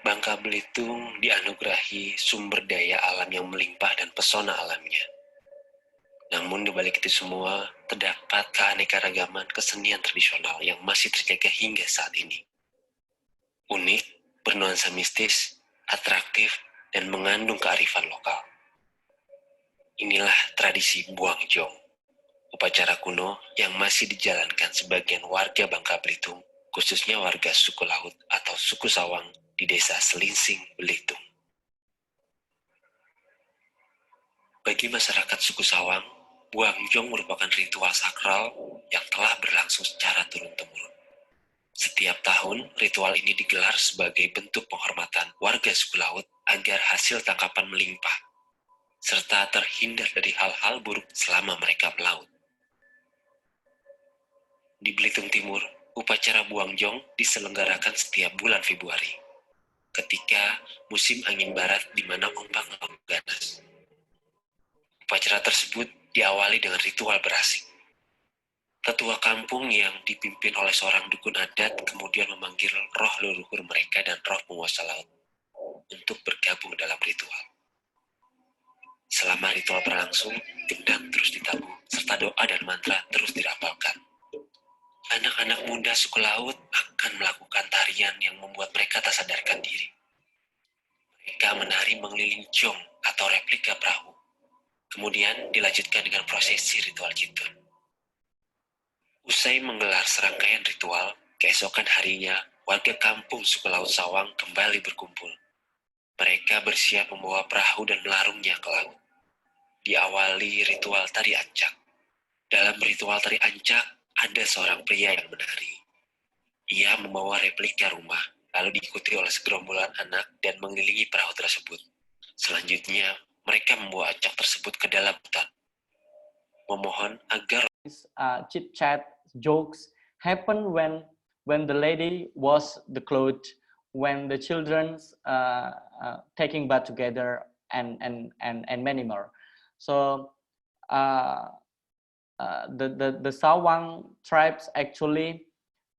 Bangka Belitung dianugerahi sumber daya alam yang melimpah dan pesona alamnya. Namun di balik itu semua, terdapat keanekaragaman kesenian tradisional yang masih terjaga hingga saat ini. Unik, bernuansa mistis, atraktif, dan mengandung kearifan lokal. Inilah tradisi Buangjong, upacara kuno yang masih dijalankan sebagian warga Bangka Belitung, khususnya warga suku Laut atau suku Sawang di desa Selinsing, Belitung. Bagi masyarakat suku Sawang, Buangjong merupakan ritual sakral yang telah berlangsung secara turun-temurun. Setiap tahun, ritual ini digelar sebagai bentuk penghormatan warga suku Laut agar hasil tangkapan melimpah, serta terhindar dari hal-hal buruk selama mereka melaut. Di Belitung Timur, upacara Buangjong diselenggarakan setiap bulan Februari, ketika musim angin barat di mana ombak laut ganas. Upacara tersebut diawali dengan ritual berasik. Tetua kampung yang dipimpin oleh seorang dukun adat kemudian memanggil roh leluhur mereka dan roh penguasa laut untuk bergabung dalam ritual. Selama ritual berlangsung, gendang terus ditabuh, serta doa dan mantra terus dirapalkan. Anak-anak muda suku Laut akan melakukan tarian yang membuat mereka tak sadarkan diri. Mereka menari mengelilingi jong atau replika perahu. Kemudian dilanjutkan dengan prosesi ritual jitun. Usai menggelar serangkaian ritual, keesokan harinya warga kampung suku Laut Sawang kembali berkumpul. Mereka bersiap membawa perahu dan melarungnya ke laut. Diawali ritual tari ancak. Dalam ritual tari ancak, ada seorang pria yang menari. Ia membawa replika rumah, lalu diikuti oleh segerombolan anak dan mengelilingi perahu tersebut. Selanjutnya, mereka membawa ancak tersebut ke dalam hutan. Memohon agar chit-chat jokes happen when the lady wash the clothes, when the children's taking bath together, and many more. So the Sawang tribes actually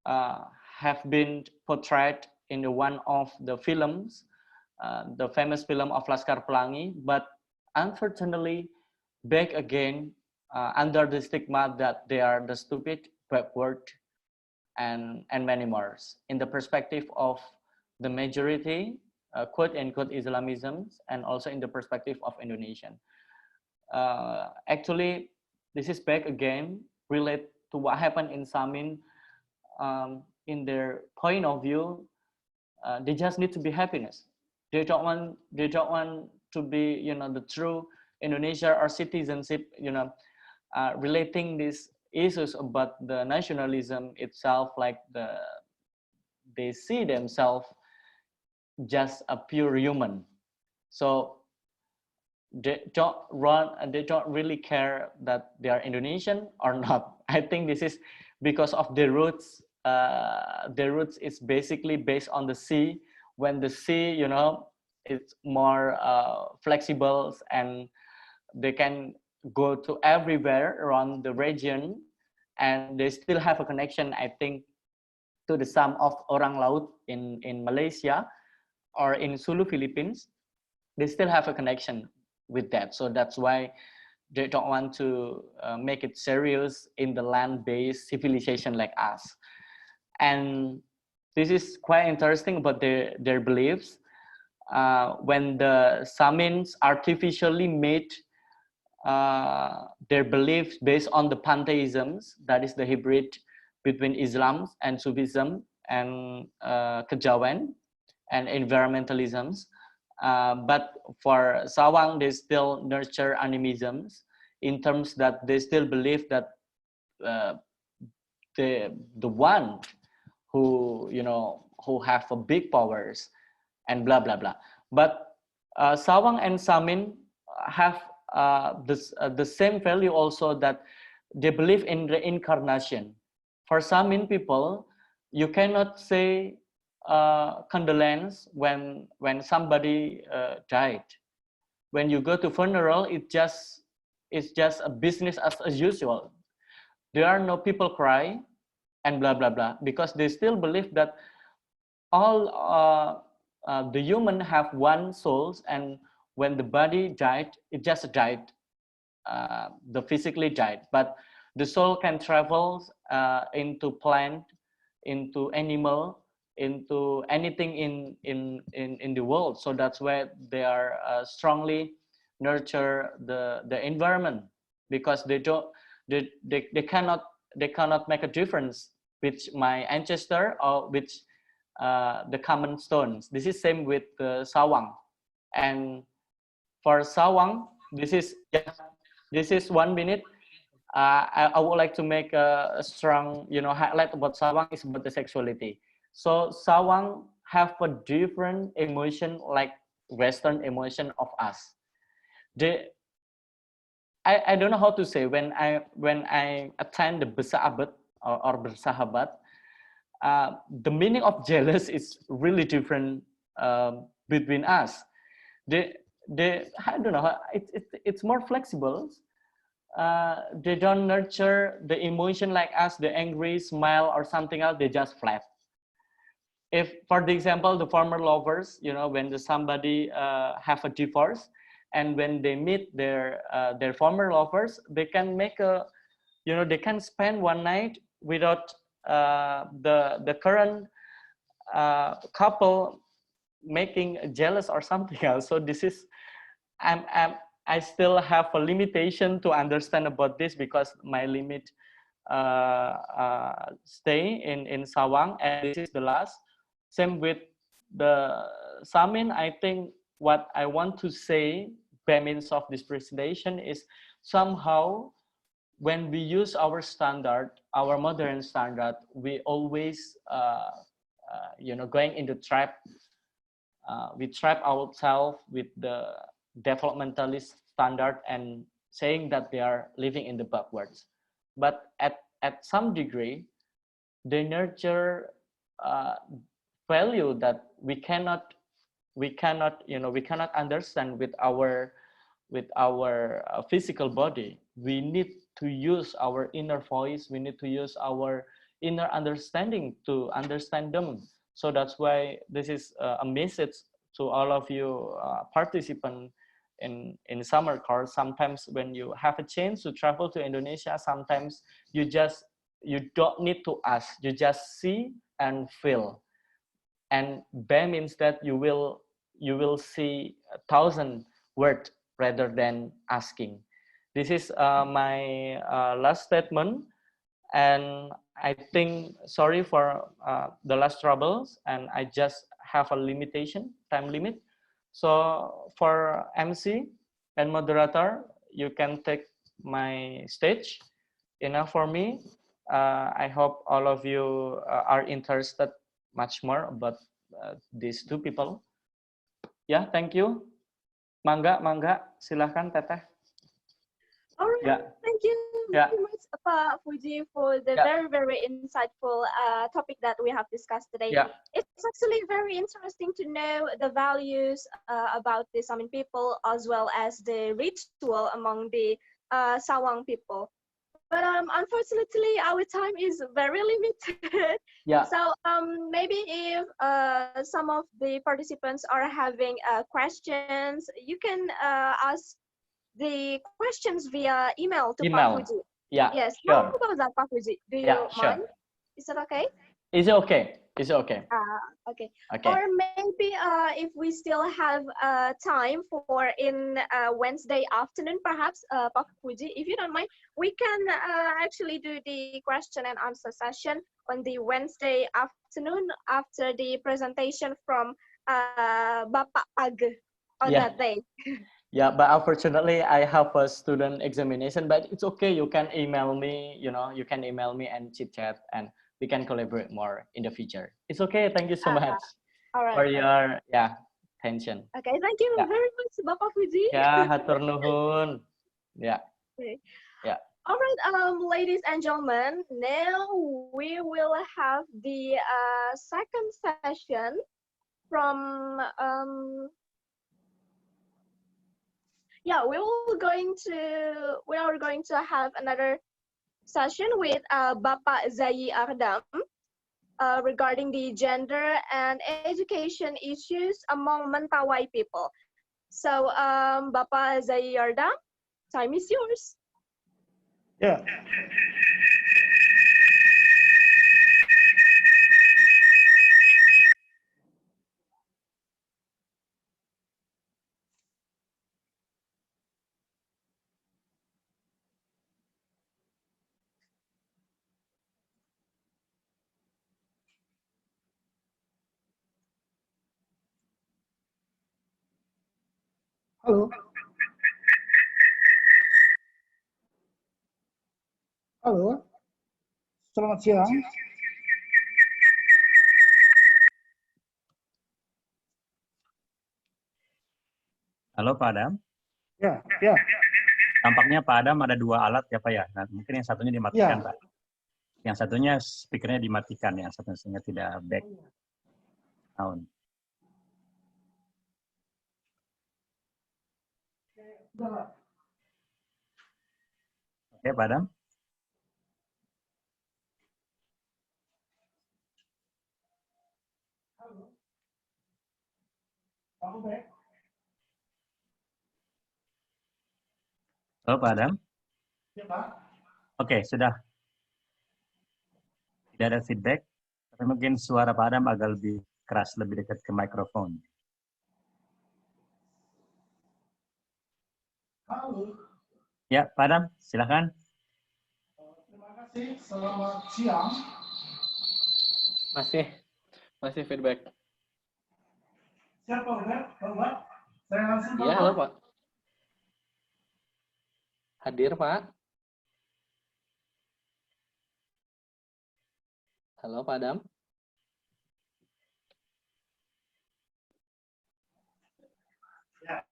have been portrayed in one of the films, the famous film of Laskar Pelangi, but unfortunately back again under the stigma that they are the stupid, backward, and many more. In the perspective of the majority, quote-unquote Islamisms, and also in the perspective of Indonesian. Actually, this is back again, relate to what happened in Samin. In their point of view, they just need to be happiness. They don't want to be, the true Indonesia or citizenship, relating these issues about the nationalism itself, like they see themselves just a pure human. So they don't really care that they are Indonesian or not. I think this is because of their roots. Their roots is basically based on the sea. When the sea, it's more flexible and they can go to everywhere around the region, and they still have a connection, I think, to the some of Orang Laut in Malaysia or in Sulu, Philippines. They still have a connection with that. So that's why they don't want to make it serious in the land-based civilization like us. And this is quite interesting about their beliefs. When the Samins artificially made their beliefs based on the pantheisms, that is the hybrid between Islam and Sufism and Kejawen and environmentalisms. But for Sawang, they still nurture animisms in terms that they still believe that the one who have a big powers and blah blah blah. But Sawang and Samin have the same value also, that they believe in reincarnation. For Samin people, you cannot say condolence when somebody died. When you go to funeral, it's just a business as usual. There are no people cry and blah blah blah, because they still believe that all the human have one soul, and when the body died, it just died, the physically died, but the soul can travel into plant, into animal, into anything in the world. So that's why they are strongly nurture the environment, because they cannot make a difference with my ancestor or with the common stones. This is same with sawang, and for sawang, this is 1 minute. I would like to make a strong, highlight about sawang is about the sexuality. So sawang have a different emotion like Western emotion of us. I don't know how to say, when I attend the bersahabat or bersahabat, the meaning of jealous is really different between us. I don't know, it's more flexible. They don't nurture the emotion like us, the angry smile or something else, they just flat. If, for the example, the former lovers, when somebody have a divorce, and when they meet their former lovers, they can make they can spend one night without the current couple making jealous or something else. So this is, I still have a limitation to understand about this, because my limit stay in sawang, and this is the last. Same with the Samin. I think what I want to say by means of this presentation is, somehow when we use our standard, our modern standard, we always going into trap. We trap ourselves with the developmentalist standard and saying that they are living in the backwards. But at some degree, they nurture value that we cannot understand with our physical body. We need to use our inner voice. We need to use our inner understanding to understand them. So that's why this is a message to all of you participants in summer course. Sometimes when you have a chance to travel to Indonesia, sometimes you don't need to ask, you just see and feel. And BE means that you will see 1,000 words rather than asking. This is my last statement, and I think, sorry for the last troubles, and I just have a time limit. So for MC and moderator, you can take my stage. Enough for me. I hope all of you are interested much more about these two people. Yeah, thank you. Mangga, silahkan Teteh. All right, Yeah. thank you very much, Pak Puji, for the very, very insightful topic that we have discussed today. Yeah. It's actually very interesting to know the values about the Samin people, as well as the ritual among the Sawang people. But unfortunately, our time is very limited. Yeah. So maybe if some of the participants are having questions, you can ask the questions via email to Pak Puji. Yeah. Yes. Sure. How about that, Pak Puji? Do you mind? Sure. Is that okay? Is it okay? Is it okay? Okay. Okay. Or maybe if we still have time for in Wednesday afternoon, perhaps, Pak Puji, if you don't mind, we can actually do the question and answer session on the Wednesday afternoon after the presentation from Bapak Age on that day. Yeah, but unfortunately, I have a student examination, but it's okay. You can email me, you can email me and chit chat, and we can collaborate more in the future. It's okay. Thank you so much for your attention. Okay, thank you very much, Bapak Puji. Yeah, hatur nuhun. Yeah. Okay. Yeah. All right, ladies and gentlemen, now we will have the second session from we are going to have another session with Bapak Zayi Ardam. regarding the gender and education issues among Mentawai people. So, Bapak Zayardam, time is yours. Yeah. Halo. Halo. Selamat siang. Halo Pak Adam. Ya, ya. Tampaknya Pak Adam ada dua alat ya Pak ya. Nah, mungkin yang satunya dimatikan Ya. Pak. Yang satunya speakernya dimatikan, yang satunya sehingga tidak back sound. Oke Pak Adam. Halo Pak Adam. Ya, Pak. Oke, sudah. Tidak ada feedback, tapi mungkin suara Pak Adam agak lebih keras, lebih dekat ke mikrofon. Halo. Ya, Pak Adam, silakan. Terima kasih. Selamat siang. Masih feedback. Siapa Pak? Saya langsung. Iya, halo Pak. Hadir Pak. Halo Pak Adam. Ya.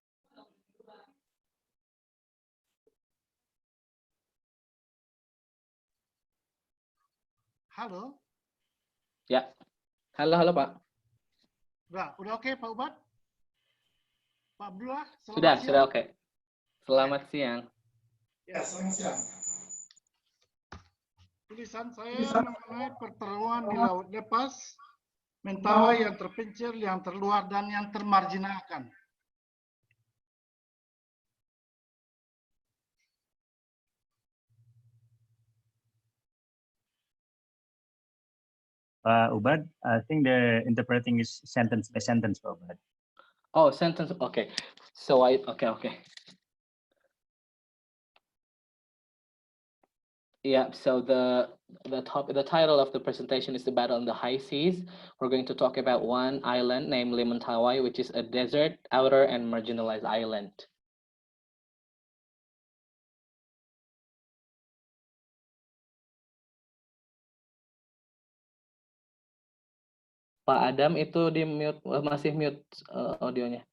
Halo. Ya. Halo Pak. Udah oke Pak Ubat? Pak Abdullah, Sudah siang. oke. Selamat siang. Ya, selamat siang. Tulisan saya mengenai pertemuan di Laut Lepas, Mentawai yang terpencil, yang terluar, dan yang termarginalkan. Ubad, I think the interpreting is sentence by sentence, Ubad. Oh, sentence. Okay. So okay. Yeah, so the title of the presentation is The Battle on the High Seas. We're going to talk about one island, namely Mentawai, which is a desert, outer, and marginalized island. Pak Adam itu di mute, masih mute audionya.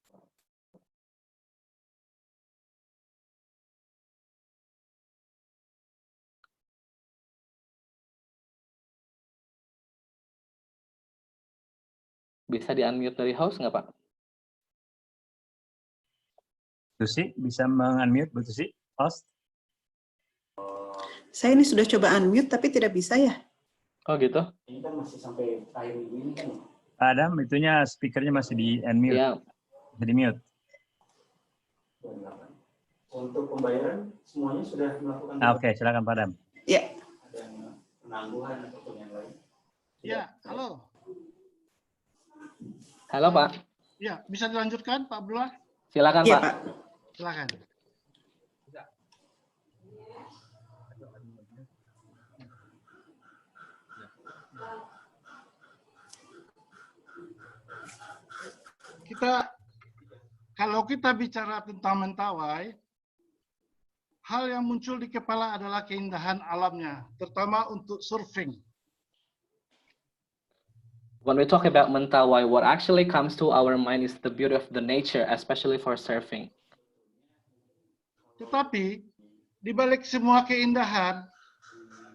Bisa di-unmute dari host nggak, Pak? Tusi, bisa meng-unmute, Bu Tusi, host? Saya ini sudah coba unmute, tapi tidak bisa ya. Oh gitu? Ini kan masih sampai akhir minggu ini kan. Pak Adam, itunya speakernya masih di-unmute. Ya. Masih di-mute. Untuk pembayaran, semuanya sudah melakukan. Oke, silakan Pak Adam. Ya. Ada penangguhan ataupun yang lain. Ya, halo. Halo Pak. Ya, bisa dilanjutkan Pak Abdullah? Silakan Ya, Pak. Pak. Silakan. Kalau kita bicara tentang Mentawai, hal yang muncul di kepala adalah keindahan alamnya, terutama untuk surfing. When we talk about Mentawai, what actually comes to our mind is the beauty of the nature, especially for surfing. Tetapi di balik semua keindahan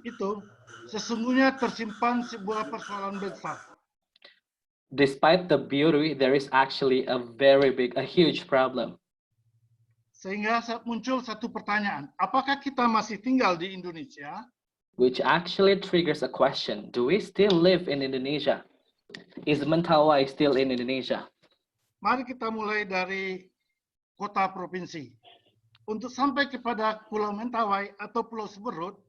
itu sesungguhnya tersimpan sebuah persoalan besar. Despite the beauty, there is actually a huge problem. Sehingga muncul satu pertanyaan, apakah kita masih tinggal di Indonesia which actually triggers a question. Do we still live in Indonesia? Is Mentawai still in Indonesia? Mari kita mulai dari kota provinsi. Untuk sampai kepada Pulau Mentawai atau Pulau Siberut,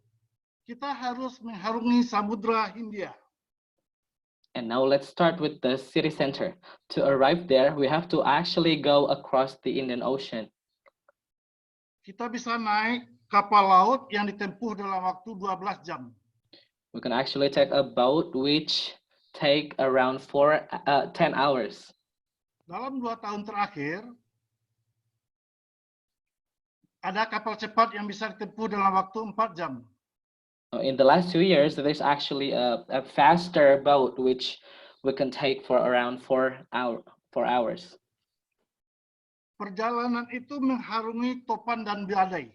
kita harus mengharungi Samudra Hindia. And now let's start with the city center. To arrive there, we have to actually go across the Indian Ocean. Kita bisa naik kapal laut yang ditempuh dalam waktu 12 jam. We can actually take a boat which take around 10 hours. Dalam 2 tahun terakhir, ada kapal cepat yang bisa ditempuh dalam waktu 4 jam. In the last 2 years, there's actually a faster boat which we can take for around 4 hours. Perjalanan itu mengharungi Topan dan Biadai.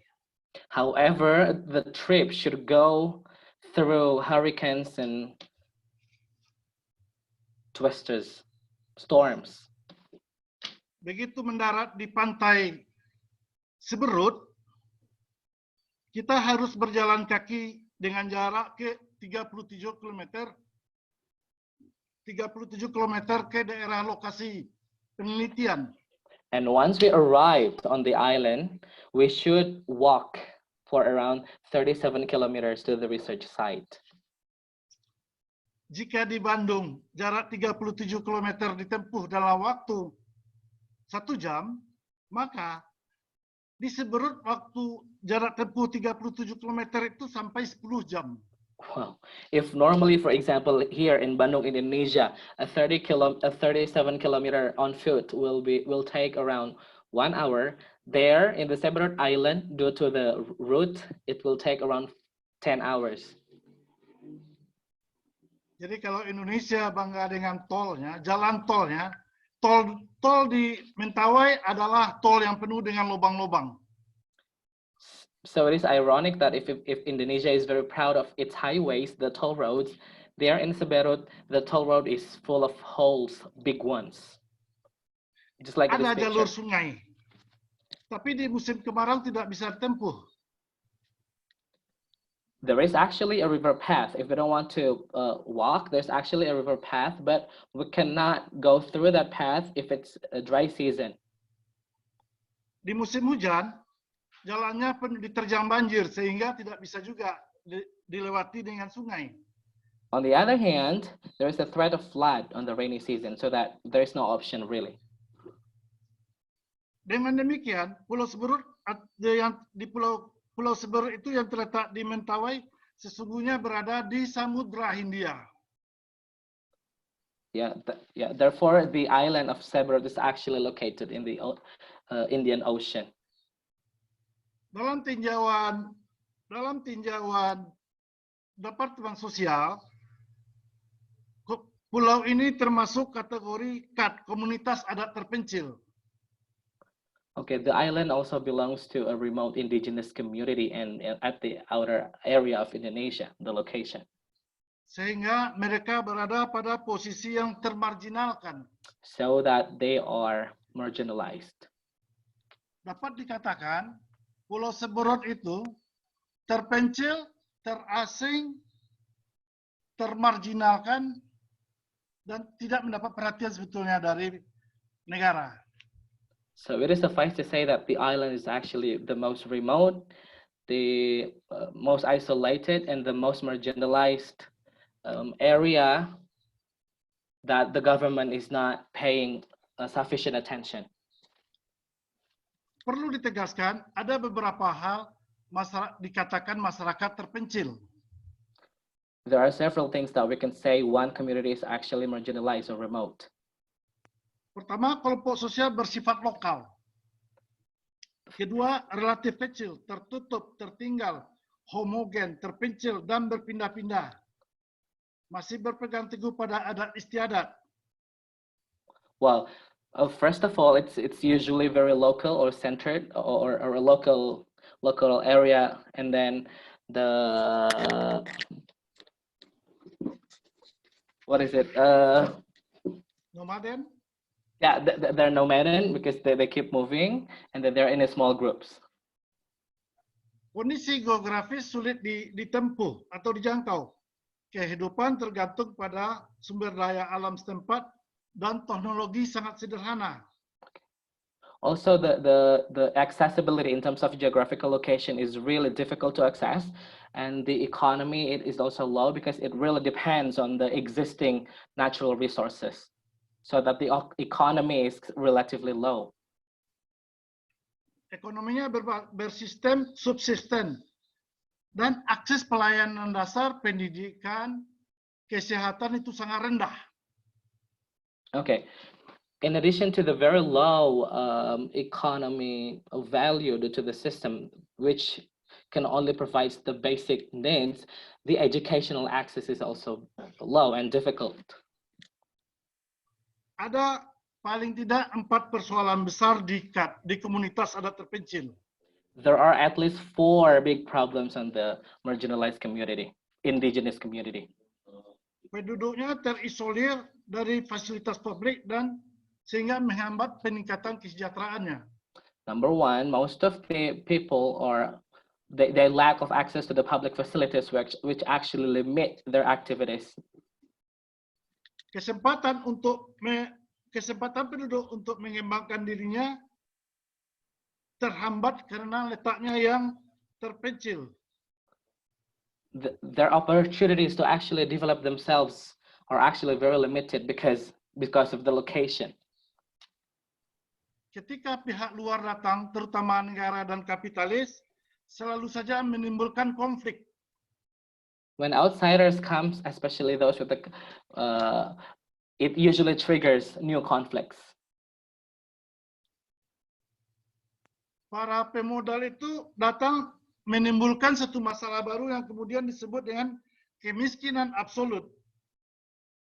However, the trip should go through hurricanes and twisters, storms. Begitu mendarat di pantai Siberut, kita harus berjalan kaki dengan jarak ke 37 km ke daerah lokasi penelitian. And once we arrived on the island, we should walk for around 37 kilometers to the research site. Jika di Bandung jarak 37 km ditempuh dalam waktu 1 jam, maka di Siberut waktu jarak tempuh 37 km itu sampai 10 jam. Wow. If normally, for example, here in Bandung, Indonesia, a 37 kilometer on foot will take around 1 hour. There in the Siberut Island, due to the route, it will take around 10 hours. Jadi kalau Indonesia bangga dengan tolnya, jalan tolnya, tol di Mentawai adalah tol yang penuh dengan lubang-lubang. So it is ironic that if Indonesia is very proud of its highways, the toll roads, there in Siberut, the toll road is full of holes, big ones. Just like ada this jalur picture. sungai, tapi di musim kemarau tidak bisa ditempuh. There is actually a river path. If we don't want to walk, there's actually a river path, but we cannot go through that path if it's a dry season. Di musim hujan, jalannya penuh diterjang banjir sehingga tidak bisa juga dilewati dengan sungai. On the other hand, there is a threat of flood on the rainy season, so that there is no option really. Dengan demikian, Pulau Siberut yang di Pulau Siberut itu yang terletak di Mentawai sesungguhnya berada di Samudra Hindia. Therefore, the island of Siberut is actually located in the Indian Ocean. Dalam tinjauan Departemen Sosial, pulau ini termasuk kategori KAT, komunitas adat terpencil. Okay, the island also belongs to a remote indigenous community and at the outer area of Indonesia, the location. Sehingga mereka berada pada posisi yang termarginalkan. So that they are marginalized. Dapat dikatakan, Pulau Siberut itu terpencil, terasing, termarginalkan, dan tidak mendapat perhatian sebetulnya dari negara. So it is suffice to say that the island is actually the most remote, the most isolated, and the most marginalized area that the government is not paying sufficient attention. Perlu ditegaskan, ada beberapa hal dikatakan masyarakat terpencil. There are several things that we can say one community is actually marginalized or remote. Pertama, kelompok sosial bersifat lokal. Kedua, relatif kecil, tertutup, tertinggal, homogen, terpencil, dan berpindah-pindah. Masih berpegang teguh pada adat istiadat. Well, first of all, it's usually very local or centered or a local area, and then Nomaden? Yeah, they're nomaden because they keep moving, and then they're in small groups. Kondisi geografis sulit ditempuh atau dijangkau. Kehidupan tergantung pada sumber daya alam setempat dan teknologi sangat sederhana. Also, the accessibility in terms of geographical location is really difficult to access, and the economy is also low because it really depends on the existing natural resources, so that the economy is relatively low. Ekonominya bersistem subsisten dan akses pelayanan dasar, pendidikan, kesehatan itu sangat rendah. Okay. In addition to the very low economy value due to the system, which can only provide the basic needs, the educational access is also low and difficult. Ada paling tidak 4 persoalan besar di komunitas adat terpencil. There are at least 4 big problems on the marginalized community, indigenous community. Penduduknya terisolir dari fasilitas publik dan sehingga menghambat peningkatan kesejahteraannya. Number 1, most of the people they lack of access to the public facilities, which actually limit their activities. Kesempatan penduduk untuk mengembangkan dirinya terhambat karena letaknya yang terpencil. Their opportunities to actually develop themselves are actually very limited because of the location. Ketika pihak luar datang, terutama negara dan kapitalis, selalu saja menimbulkan konflik. When outsiders come, especially those with it usually triggers new conflicts. Para pemodal itu datang menimbulkan satu masalah baru yang kemudian disebut dengan kemiskinan absolut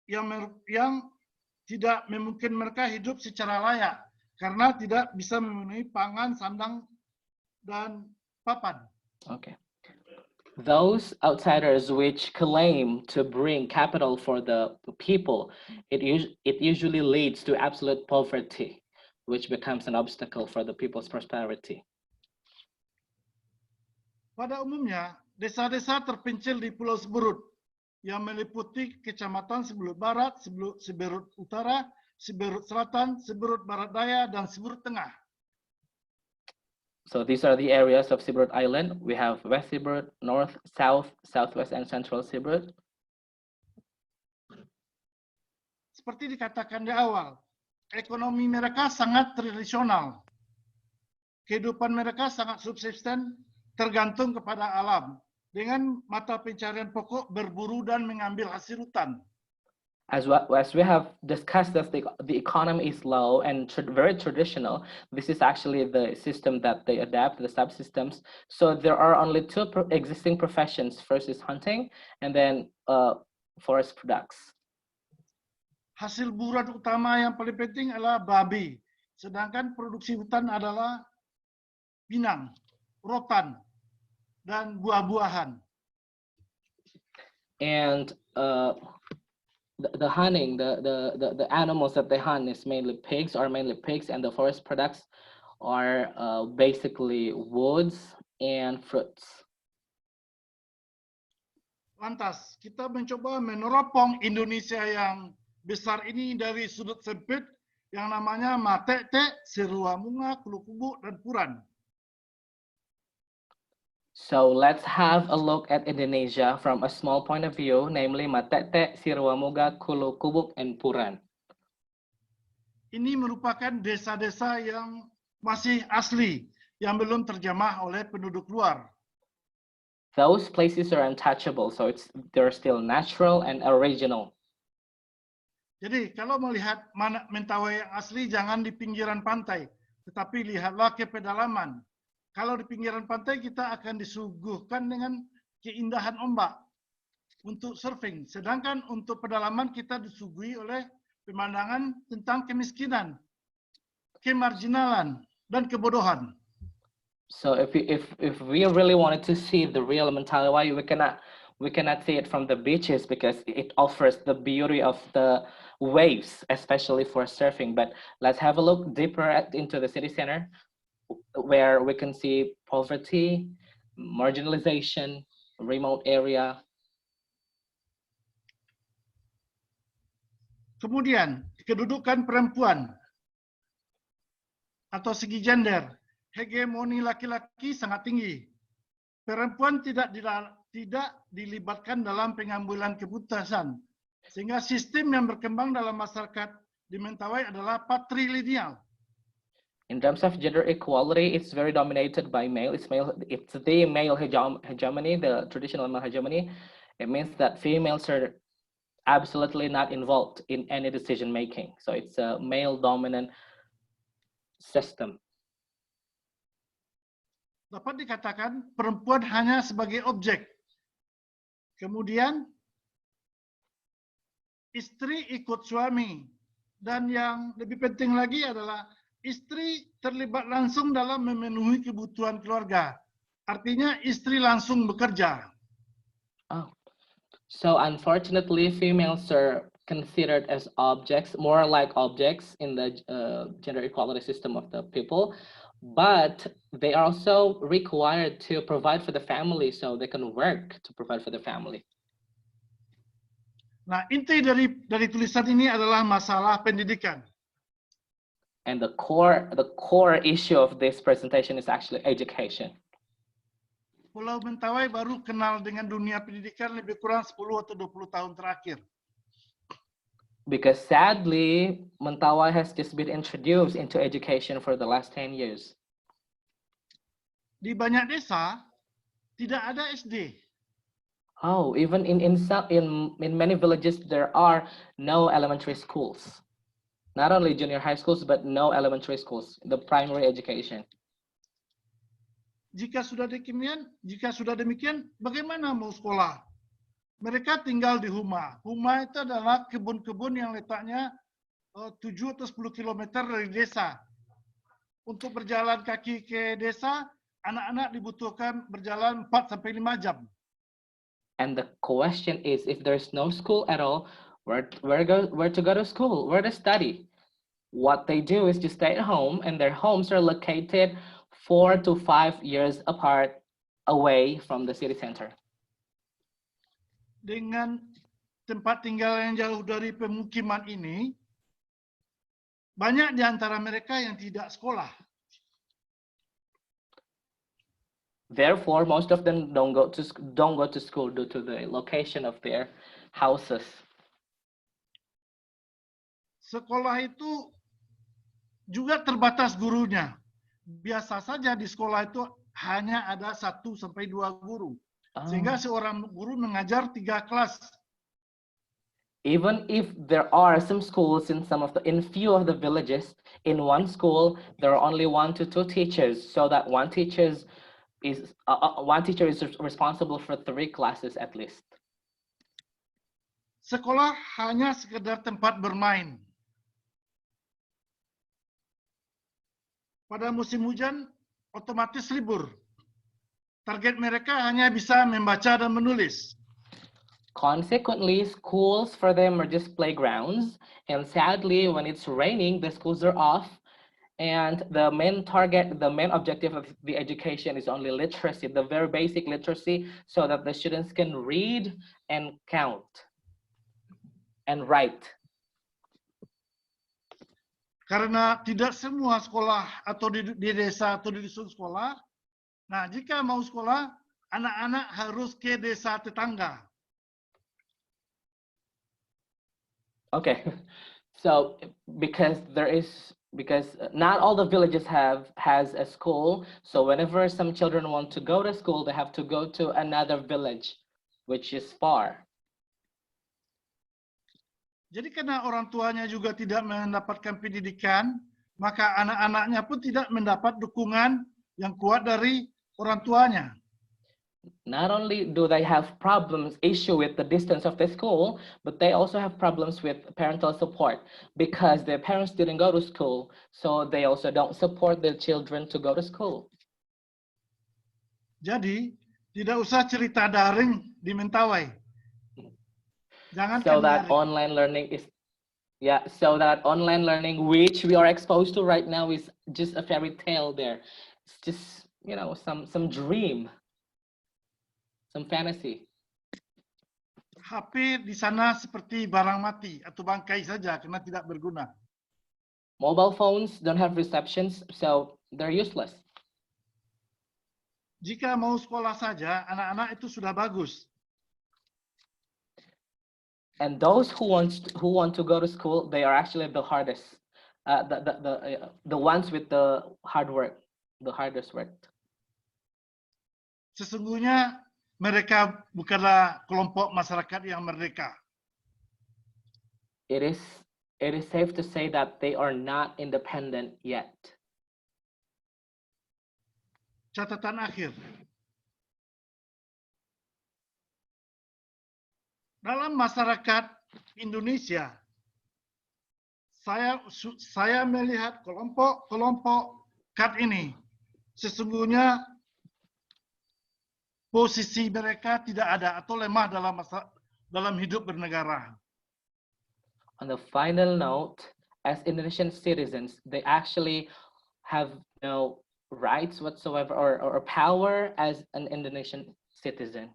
yang tidak memungkinkan mereka hidup secara layak karena tidak bisa memenuhi pangan, sandang, dan papan. Okay. Those outsiders which claim to bring capital for the people, it usually leads to absolute poverty, which becomes an obstacle for the people's prosperity. Pada umumnya, desa-desa terpencil di Pulau Siberut yang meliputi kecamatan Siberut Barat, Siberut Utara, Siberut Selatan, Siberut Barat Daya, dan Siberut Tengah. So these are the areas of Siberut Island. We have West Siberut, North, South, Southwest, and Central Siberut. Seperti dikatakan di awal, ekonomi mereka sangat tradisional. Kehidupan mereka sangat subsisten, tergantung kepada alam, dengan mata pencarian pokok berburu dan mengambil hasil hutan. As we have discussed, as the economy is low and very traditional, this is actually the system that they adapt, the subsystems. So there are only 2 existing professions. First is hunting, and then forest products. Hasil buruan utama yang paling penting adalah babi, sedangkan produksi hutan adalah pinang, rotan, dan buah-buahan. And the hunting, the animals that they hunt are mainly pigs, and the forest products are basically woods and fruits. Lantas, kita mencoba meneropong Indonesia yang besar ini dari sudut sempit yang namanya Matete, Siruamunga, Kulukubuk, dan Puran. So let's have a look at Indonesia from a small point of view, namely Matete, Siruamuga, Kulukubuk, and Puran. Ini merupakan desa-desa yang masih asli, yang belum terjamah oleh penduduk luar. Those places are untouchable, so they're still natural and original. Jadi kalau melihat Mentawai yang asli, jangan di pinggiran pantai, tetapi lihatlah ke pedalaman. Kalau di pinggiran pantai kita akan disuguhkan dengan keindahan ombak untuk surfing. Sedangkan untuk pedalaman kita disuguhi oleh pemandangan tentang kemiskinan, kemarginalan, dan kebodohan. So if we really wanted to see the real Mentawai, we cannot see it from the beaches because it offers the beauty of the waves, especially for surfing. But let's have a look deeper into the city center, where we can see poverty, marginalization, remote area. Kemudian, kedudukan perempuan atau segi gender, hegemoni laki-laki sangat tinggi. Perempuan tidak dilibatkan dalam pengambilan keputusan, sehingga sistem yang berkembang dalam masyarakat di Mentawai adalah patrilineal. In terms of gender equality, it's very dominated by male. It's the male hegemony, the traditional male hegemony. It means that females are absolutely not involved in any decision making. So it's a male dominant system. Dapat dikatakan perempuan hanya sebagai objek. Kemudian istri ikut suami, dan yang lebih penting lagi adalah istri terlibat langsung dalam memenuhi kebutuhan keluarga. Artinya istri langsung bekerja. Oh. So unfortunately, females are considered as objects, more like objects in the gender equality system of the people, but they are also required to provide for the family, so they can work to provide for the family. Nah, inti dari tulisan ini adalah masalah pendidikan. And the core issue of this presentation is actually education. Pulau Mentawai baru kenal dengan dunia pendidikan lebih kurang 10 atau 20 tahun terakhir. Because sadly, Mentawai has just been introduced into education for the last 10 years. Di banyak desa tidak ada SD. Oh, even in many villages there are no elementary schools. Not only junior high schools, but no elementary schools, the primary education. Jika sudah demikian, bagaimana mau sekolah? Mereka tinggal di Huma. Huma itu adalah kebun-kebun yang letaknya 7 atau 10 km dari desa. Untuk berjalan kaki ke desa, anak-anak dibutuhkan berjalan 4 sampai 5 jam. And the question is, if there's no school at all, where to go to school, where to study? What they do is to stay at home, and their homes are located 4 to 5 years apart, away from the city center. Dengan tempat tinggal yang jauh dari pemukiman ini, banyak di antara mereka yang tidak sekolah. Therefore, most of them don't go to school due to the location of their houses. Sekolah itu juga terbatas gurunya. Biasa saja di sekolah itu hanya ada 1 sampai 2 guru. Sehingga seorang guru mengajar 3 kelas. Even if there are some schools in few of the villages, in one school there are only 1 to 2 teachers, so that one teacher is responsible for 3 classes at least. Sekolah hanya sekedar tempat bermain. Pada musim hujan, otomatis libur. Target mereka hanya bisa membaca dan menulis. Consequently, schools for them are just playgrounds, and sadly, when it's raining, the schools are off, and the main objective of the education is only literacy, the very basic literacy, so that the students can read and count and write. Karena tidak semua sekolah atau di desa atau di dusun sekolah, nah jika mau sekolah, anak-anak harus ke desa tetangga. Okay, so because not all the villages has a school, so whenever some children want to go to school, they have to go to another village, which is far. Jadi karena orang tuanya juga tidak mendapatkan pendidikan, maka anak-anaknya pun tidak mendapat dukungan yang kuat dari orang tuanya. Not only do they have issue with the distance of the school, but they also have problems with parental support because their parents didn't go to school, so they also don't support their children to go to school. Jadi, tidak usah cerita daring di Mentawai. So that online learning which we are exposed to right now is just a fairy tale there. It's just, some dream. some fantasy. HP di sana seperti barang mati atau bangkai saja karena tidak berguna. Mobile phones don't have receptions, so they're useless. Jika mau sekolah saja, anak-anak itu sudah bagus. And those who want to go to school, they are actually the hardest, the ones with the hard work, the hardest work. Sesungguhnya mereka bukanlah kelompok masyarakat yang merdeka. It is safe to say that they are not independent yet. Catatan akhir. Dalam masyarakat Indonesia, saya melihat kelompok KAT ini sesungguhnya posisi mereka tidak ada atau lemah dalam hidup bernegara. On the final note, as Indonesian citizens, they actually have no rights whatsoever or power as an Indonesian citizen.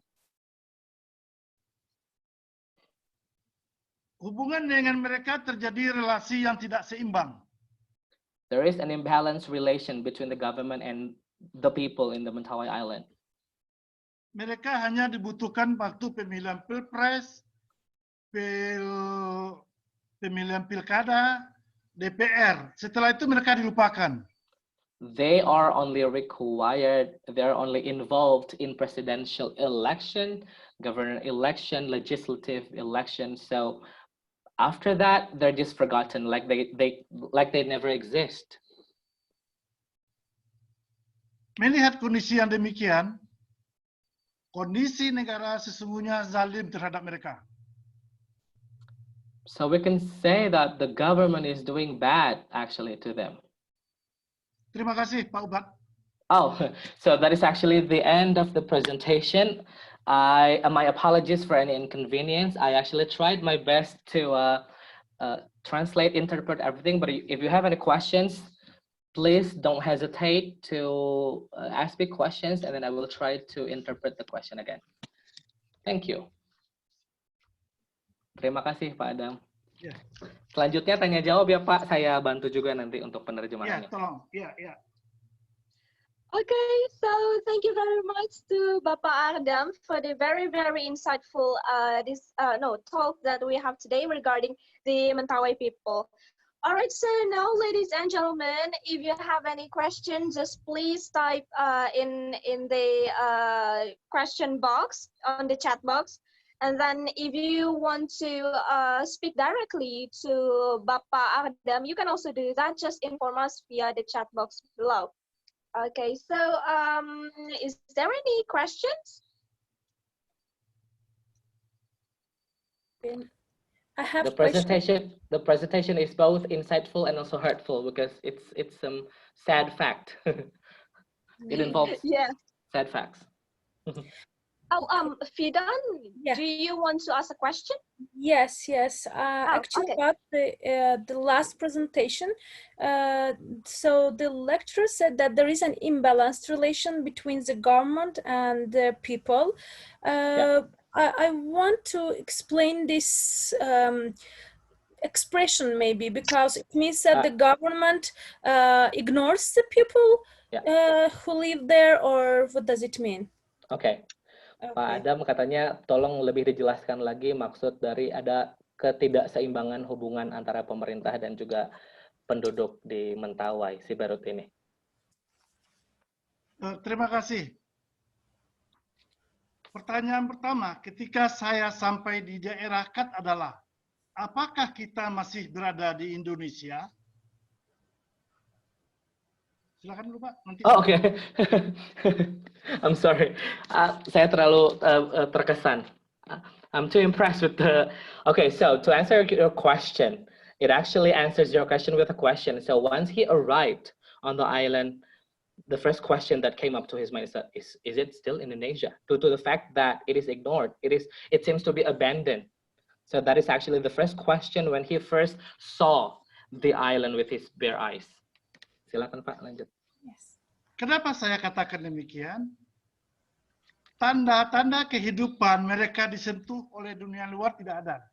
Hubungan dengan mereka terjadi relasi yang tidak seimbang. There is an imbalanced relation between the government and the people in the Mentawai Island. Mereka hanya dibutuhkan waktu pemilihan pilpres, pemilihan pilkada, DPR. Setelah itu mereka dilupakan. They are only required, they're only involved in presidential election, governor election, legislative election. So after that, they're just forgotten, like they never exist. Melihat kondisi yang demikian, kondisi negara sesungguhnya zalim terhadap mereka. So we can say that the government is doing bad actually to them. Terima kasih, Pak Ubat. Oh, so that is actually the end of the presentation. My apologies for any inconvenience. I actually tried my best to translate, interpret everything, but if you have any questions, please don't hesitate to ask me questions, and then I will try to interpret the question again. Thank you. Terima kasih, Pak Adam. Ya. Selanjutnya tanya jawab ya, Pak. Saya bantu juga nanti untuk penerjemahannya. Ya, tolong. Ya. Okay, so thank you very much to Bapak Adam for the very, very insightful talk that we have today regarding the Mentawai people. All right, so now, ladies and gentlemen, if you have any questions, just please type in the question box, on the chat box. And then if you want to speak directly to Bapak Adam, you can also do that. Just inform us via the chat box below. Okay, so is there any questions? I have the presentation is both insightful and also hurtful because it's some sad fact. It involves sad facts. Fidan, do you want to ask a question? Yes. Actually, okay. About the last presentation, so the lecturer said that there is an imbalanced relation between the government and the people. I want to explain this expression maybe because it means that the government ignores the people who live there, or what does it mean? Okay. Pak Adam katanya tolong lebih dijelaskan lagi maksud dari ada ketidakseimbangan hubungan antara pemerintah dan juga penduduk di Mentawai, Siberut ini. Terima kasih. Pertanyaan pertama ketika saya sampai di daerah KAT adalah, apakah kita masih berada di Indonesia? Silakan dulu, Pak. Nanti. Oh, oke. I'm sorry. Saya terlalu terkesan. I'm too impressed with the. Okay, so to answer your question, it actually answers your question with a question. So once he arrived on the island, the first question that came up to his mind is it still Indonesia? Due to the fact that it is ignored, it seems to be abandoned. So that is actually the first question when he first saw the island with his bare eyes. Silakan Pak, lanjut. Kenapa saya katakan demikian? tanda-tanda kehidupan mereka disentuh oleh dunia luar tidak ada.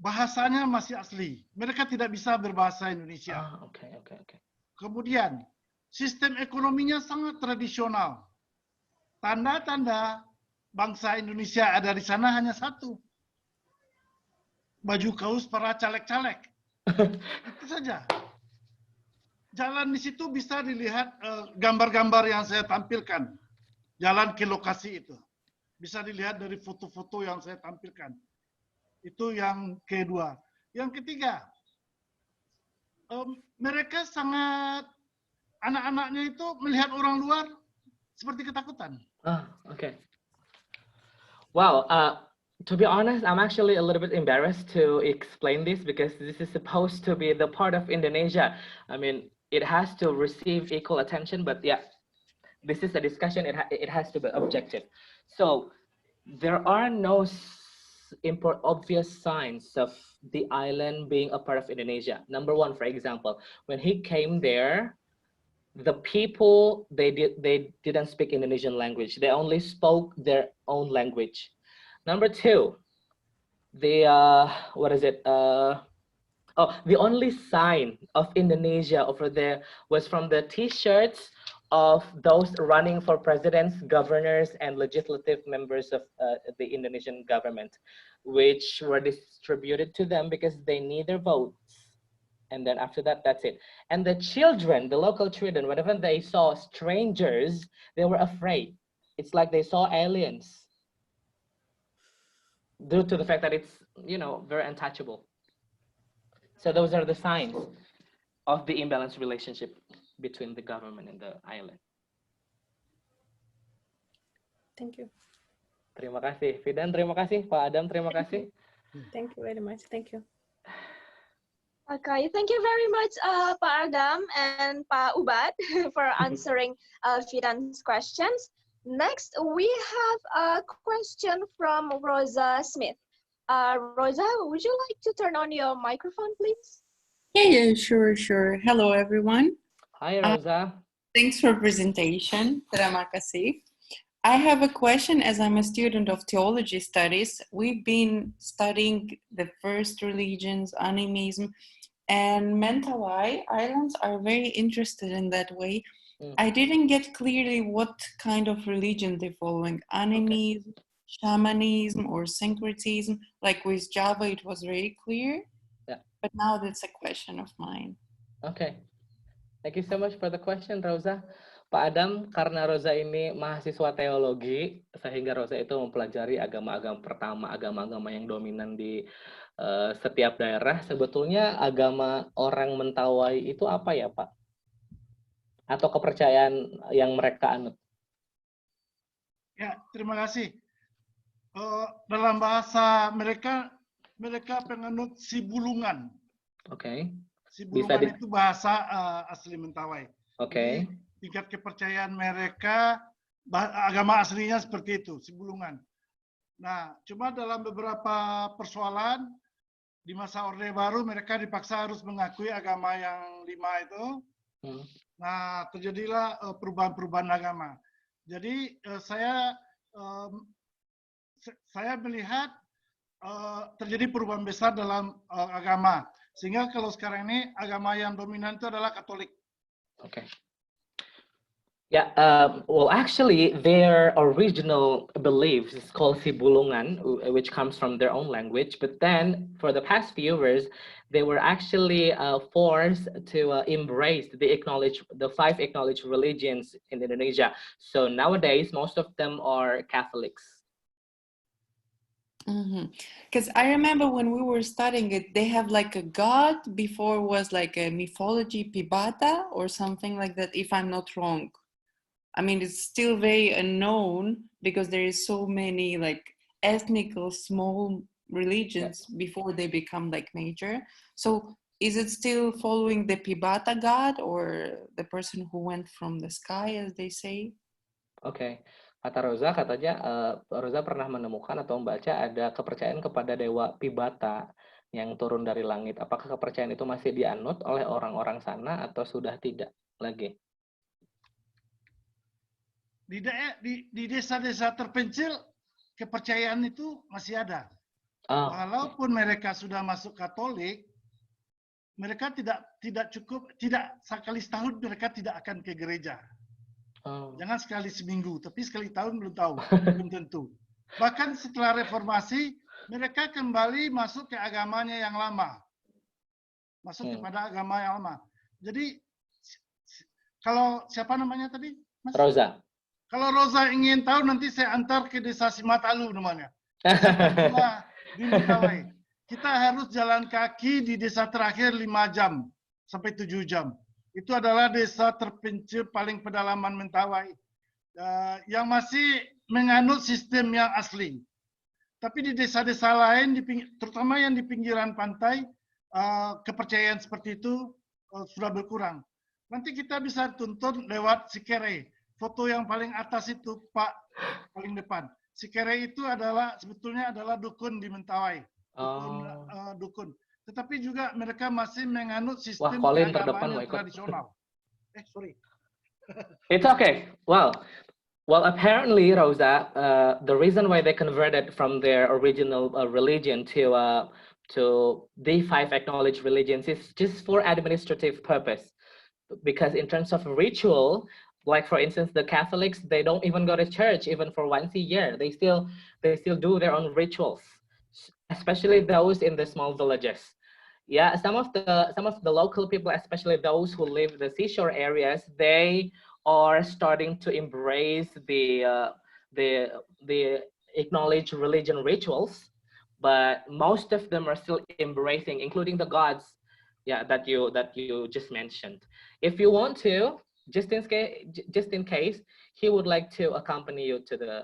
Bahasanya masih asli. Mereka tidak bisa berbahasa Indonesia. Oke. Kemudian, sistem ekonominya sangat tradisional. Tanda-tanda bangsa Indonesia ada di sana hanya satu. Baju kaos para caleg-caleg. Itu saja. Jalan di situ bisa dilihat gambar-gambar yang saya tampilkan. Jalan ke lokasi itu. Bisa dilihat dari foto-foto yang saya tampilkan. Itu yang kedua. Yang ketiga, mereka sangat, anak-anaknya itu melihat orang luar seperti ketakutan. Okay. Wow, to be honest, I'm actually a little bit embarrassed to explain this because this is supposed to be the part of Indonesia. I mean, it has to receive equal attention, but yeah, this is a discussion, it has to be objective. So, there are no obvious signs of the island being a part of Indonesia. Number one, for example, when he came there, the people, they didn't speak Indonesian language. They only spoke their own language. Number two, the the only sign of Indonesia over there was from the T-shirts of those running for presidents, governors, and legislative members of the Indonesian government, which were distributed to them because they need their votes. And then after that, that's it. And the children, the local children, whenever they saw strangers, they were afraid. It's like they saw aliens due to the fact that it's, very untouchable. So those are the signs of the imbalanced relationship between the government and the island. Thank you. Terima kasih. Fidan, terima kasih. Pak Adam, terima kasih. Thank you very much. Thank you. Okay, thank you very much, Pak Adam and Pak Ubad for answering Fidan's questions. Next, we have a question from Rosa Smith. Rosa, would you like to turn on your microphone, please? Yeah, sure. Hello, everyone. Hi, Rosa. Thanks for presentation. Terima kasih. I have a question. As I'm a student of theology studies, we've been studying the first religions, animism, and Mentawai islands are very interested in that way. I didn't get clearly what kind of religion they're following, animism, shamanism, or syncretism. Like with Java, it was very clear, but now that's a question of mine. Okay. Thank you so much for the question, Rosa. Pak Adam, karena Rosa ini mahasiswa teologi, sehingga Rosa itu mempelajari agama-agama pertama, agama-agama yang dominan di setiap daerah. Sebetulnya agama orang Mentawai itu apa ya, Pak? Atau kepercayaan yang mereka anut? Ya, terima kasih. Dalam bahasa mereka penganut Sibulungan. Oke. Sibulungan itu bahasa asli Mentawai. Oke. Tingkat kepercayaan mereka, agama aslinya seperti itu, Sibulungan. Nah, cuma dalam beberapa persoalan, di masa Orde Baru mereka dipaksa harus mengakui agama yang 5 itu. Nah, terjadilah perubahan-perubahan agama. Jadi saya melihat terjadi perubahan besar dalam agama. Sehingga kalau sekarang ini agama yang dominan itu adalah Katolik. Okay. Yeah, well, actually, their original beliefs is called Sibulungan, which comes from their own language. But then, for the past few years, they were actually forced to embrace the 5 acknowledged religions in Indonesia. So nowadays, most of them are Catholics. Because I remember when we were studying it, they have like a god before was like a mythology Pibata or something like that, if I'm not wrong. I mean, it's still very unknown because there is so many like ethnical small religions before they become like major. So is it still following the Pibata god or the person who went from the sky, as they say? Okay. Kata Rosa, katanya Rosa pernah menemukan atau membaca ada kepercayaan kepada dewa Pibata yang turun dari langit. Apakah kepercayaan itu masih dianut oleh orang-orang sana atau sudah tidak lagi? di desa-desa terpencil kepercayaan itu masih ada. Walaupun mereka sudah masuk Katolik, mereka tidak sekali setahun mereka tidak akan ke gereja. Jangan sekali seminggu, tapi sekali tahun belum tahu, belum tentu. Bahkan setelah reformasi, mereka kembali masuk ke agamanya yang lama. Masuk kepada agama yang lama. Jadi, kalau siapa namanya tadi? Mas? Rosa. Kalau Rosa ingin tahu, nanti saya antar ke desa Simatalu namanya. Di Mentawai. Kita harus jalan kaki di desa terakhir 5 jam sampai 7 jam. Itu adalah desa terpencil paling pedalaman Mentawai. Yang masih menganut sistem yang asli. Tapi di desa-desa lain, terutama yang di pinggiran pantai, kepercayaan seperti itu sudah berkurang. Nanti kita bisa tuntun lewat Sikere. Foto yang paling atas itu, Pak, paling depan. Sikere itu sebetulnya adalah dukun di Mentawai. Dukun. Tetapi juga mereka masih menganut sistem keagamaan yang tradisional. Sorry. It's okay. Well, apparently, Rosa, the reason why they converted from their original religion to the 5 acknowledged religions is just for administrative purpose. Because in terms of ritual, like for instance, the Catholics, they don't even go to church even for once a year. They still do their own rituals, especially those in the small villages. Yeah, some of the local people, especially those who live in the seashore areas, they are starting to embrace the acknowledged religion rituals, but most of them are still embracing, including the gods, that you just mentioned. If you want to, just in case, he would like to accompany you to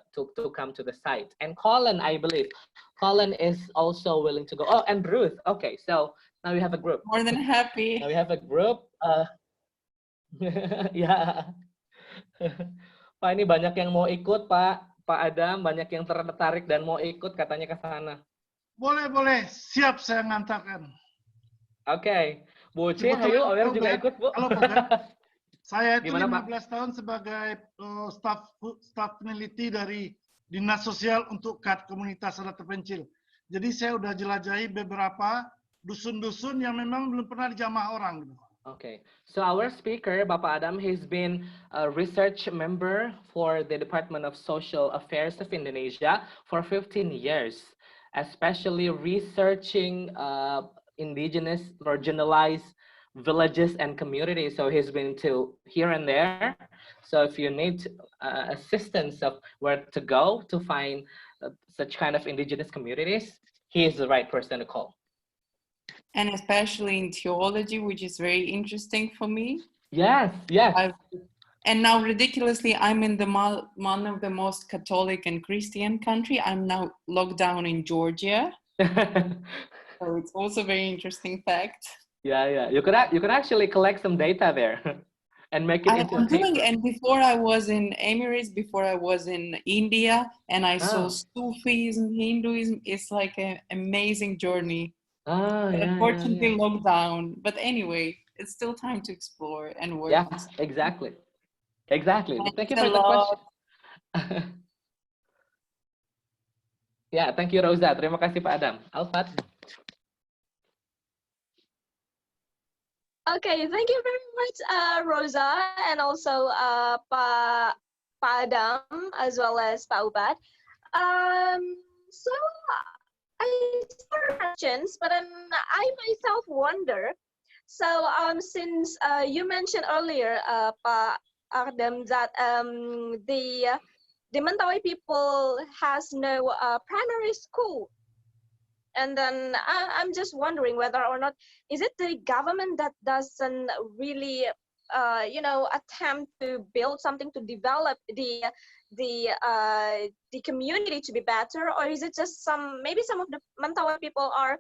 come to the site. And Colin, I believe, Colin is also willing to go. Oh, and Ruth. Okay, so now we have a group. More than happy. Now we have a group. Ya. Pak, ini banyak yang mau ikut, Pak Adam, banyak yang tertarik dan mau ikut katanya ke sana. Boleh, siap saya ngantarkan. Oke, Bu Uci, ayo, Awer juga ikut, Bu. Halo, Pak. Saya itu Gimana, 15 tahun sebagai staf peneliti dari Dinas Sosial untuk komunitas adat terpencil. Jadi saya udah jelajahi beberapa dusun-dusun yang memang belum pernah dijamah orang. Okay, so our speaker, Bapak Adam, he's been a research member for the Department of Social Affairs of Indonesia for 15 years, especially researching indigenous marginalized villages and communities. So he's been to here and there. So if you need assistance of where to go to find such kind of indigenous communities, he is the right person to call. And especially in theology, which is very interesting for me. Yes. And now, ridiculously, I'm in one of the most Catholic and Christian country. I'm now locked down in Georgia. So it's also a very interesting fact. Yeah. You could actually collect some data there and make it into a paper. And before I was in Emirates, before I was in India, and I saw Sufism, Hinduism. It's like an amazing journey. Unfortunately, locked down. But anyway, it's still time to explore and work. Yeah, exactly. Thank you for the question. Yeah, thank you, Rosa. Terima kasih, Pak Adam. Alfat. Okay, thank you very much, Rosa, and also Pak Adam, as well as Pak Ubat. So I saw questions, but I myself wonder. So since you mentioned earlier, Pak Adam, that the Mentawai people has no primary school. And then I'm just wondering whether or not, is it the government that doesn't really, attempt to build something to develop the community to be better, or is it just maybe some of the Mentawai people are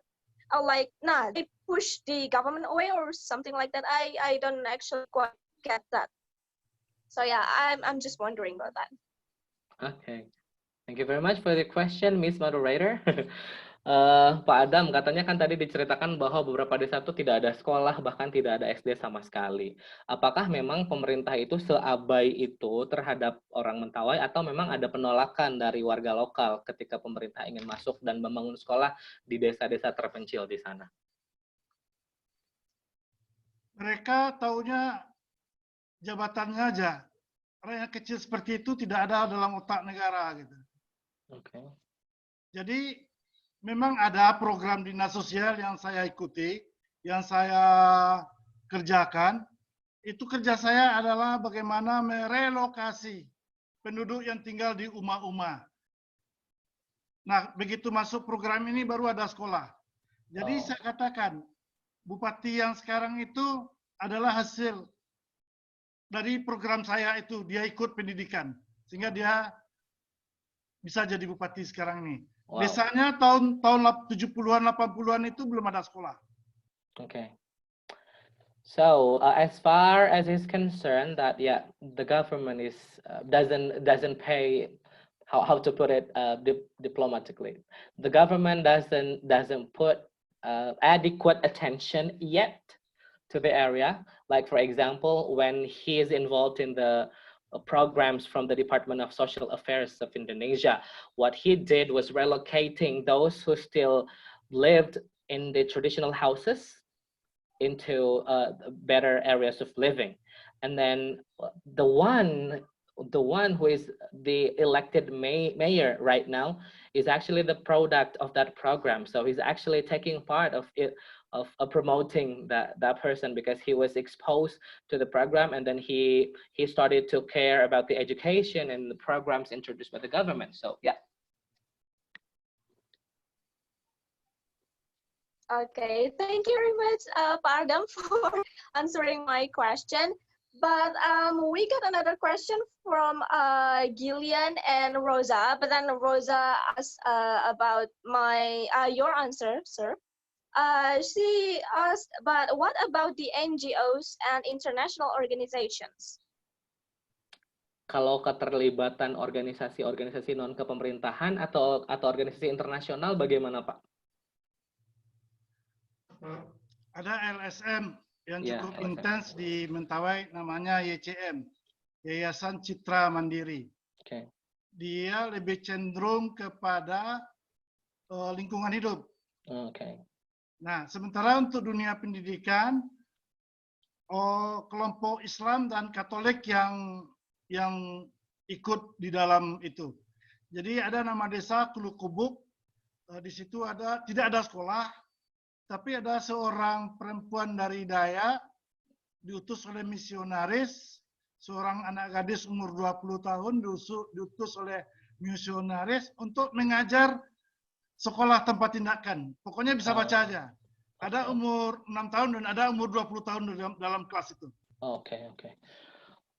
like, nah, they push the government away or something like that? I don't actually quite get that. So yeah, I'm just wondering about that. Okay, thank you very much for the question, Miss Moderator. Pak Adam, katanya kan tadi diceritakan bahwa beberapa desa itu tidak ada sekolah, bahkan tidak ada SD sama sekali. Apakah memang pemerintah itu seabai itu terhadap orang Mentawai atau memang ada penolakan dari warga lokal ketika pemerintah ingin masuk dan membangun sekolah di desa-desa terpencil di sana? Mereka taunya jabatannya aja. Rakyat kecil seperti itu tidak ada dalam otak negara gitu. Oke. Jadi memang ada program dinas sosial yang saya ikuti, yang saya kerjakan. Itu kerja saya adalah bagaimana merelokasi penduduk yang tinggal di uma-uma. Nah, begitu masuk program ini baru ada sekolah. Jadi saya katakan, bupati yang sekarang itu adalah hasil dari program saya itu. Dia ikut pendidikan, sehingga dia bisa jadi bupati sekarang ini. Wow. Desanya tahun 70-an, 80-an itu belum ada sekolah. Okay. So as far as is concerned, that the government is doesn't pay, how to put it diplomatically, the government doesn't put adequate attention yet to the area. Like for example, when he is involved in the programs from the Department of Social Affairs of Indonesia, what he did was relocating those who still lived in the traditional houses into better areas of living. And then the one who is the elected mayor right now is actually the product of that program. So he's actually taking part of it, of promoting that person, because he was exposed to the program, and then he started to care about the education and the programs introduced by the government. So yeah. Okay, thank you very much, Pak Adam, for answering my question. But we got another question from Gillian and Rosa. But then Rosa asked about your answer, sir. She asked, but what about the NGOs and international organizations? Kalau keterlibatan organisasi-organisasi non kepemerintahan atau organisasi internasional bagaimana, Pak? Ada LSM yang cukup intens di Mentawai, namanya YCM, Yayasan Citra Mandiri. Okay. Dia lebih cenderung kepada lingkungan hidup. Okay. Nah, sementara untuk dunia pendidikan, kelompok Islam dan Katolik yang ikut di dalam itu. Jadi ada nama desa Kulukubuk, di situ tidak ada sekolah, tapi ada seorang perempuan dari Dayak diutus oleh misionaris, seorang anak gadis umur 20 tahun diutus oleh misionaris untuk mengajar sekolah tempat tindakan. Pokoknya bisa baca aja. Ada umur 6 tahun dan ada umur 20 tahun dalam kelas itu. Okay.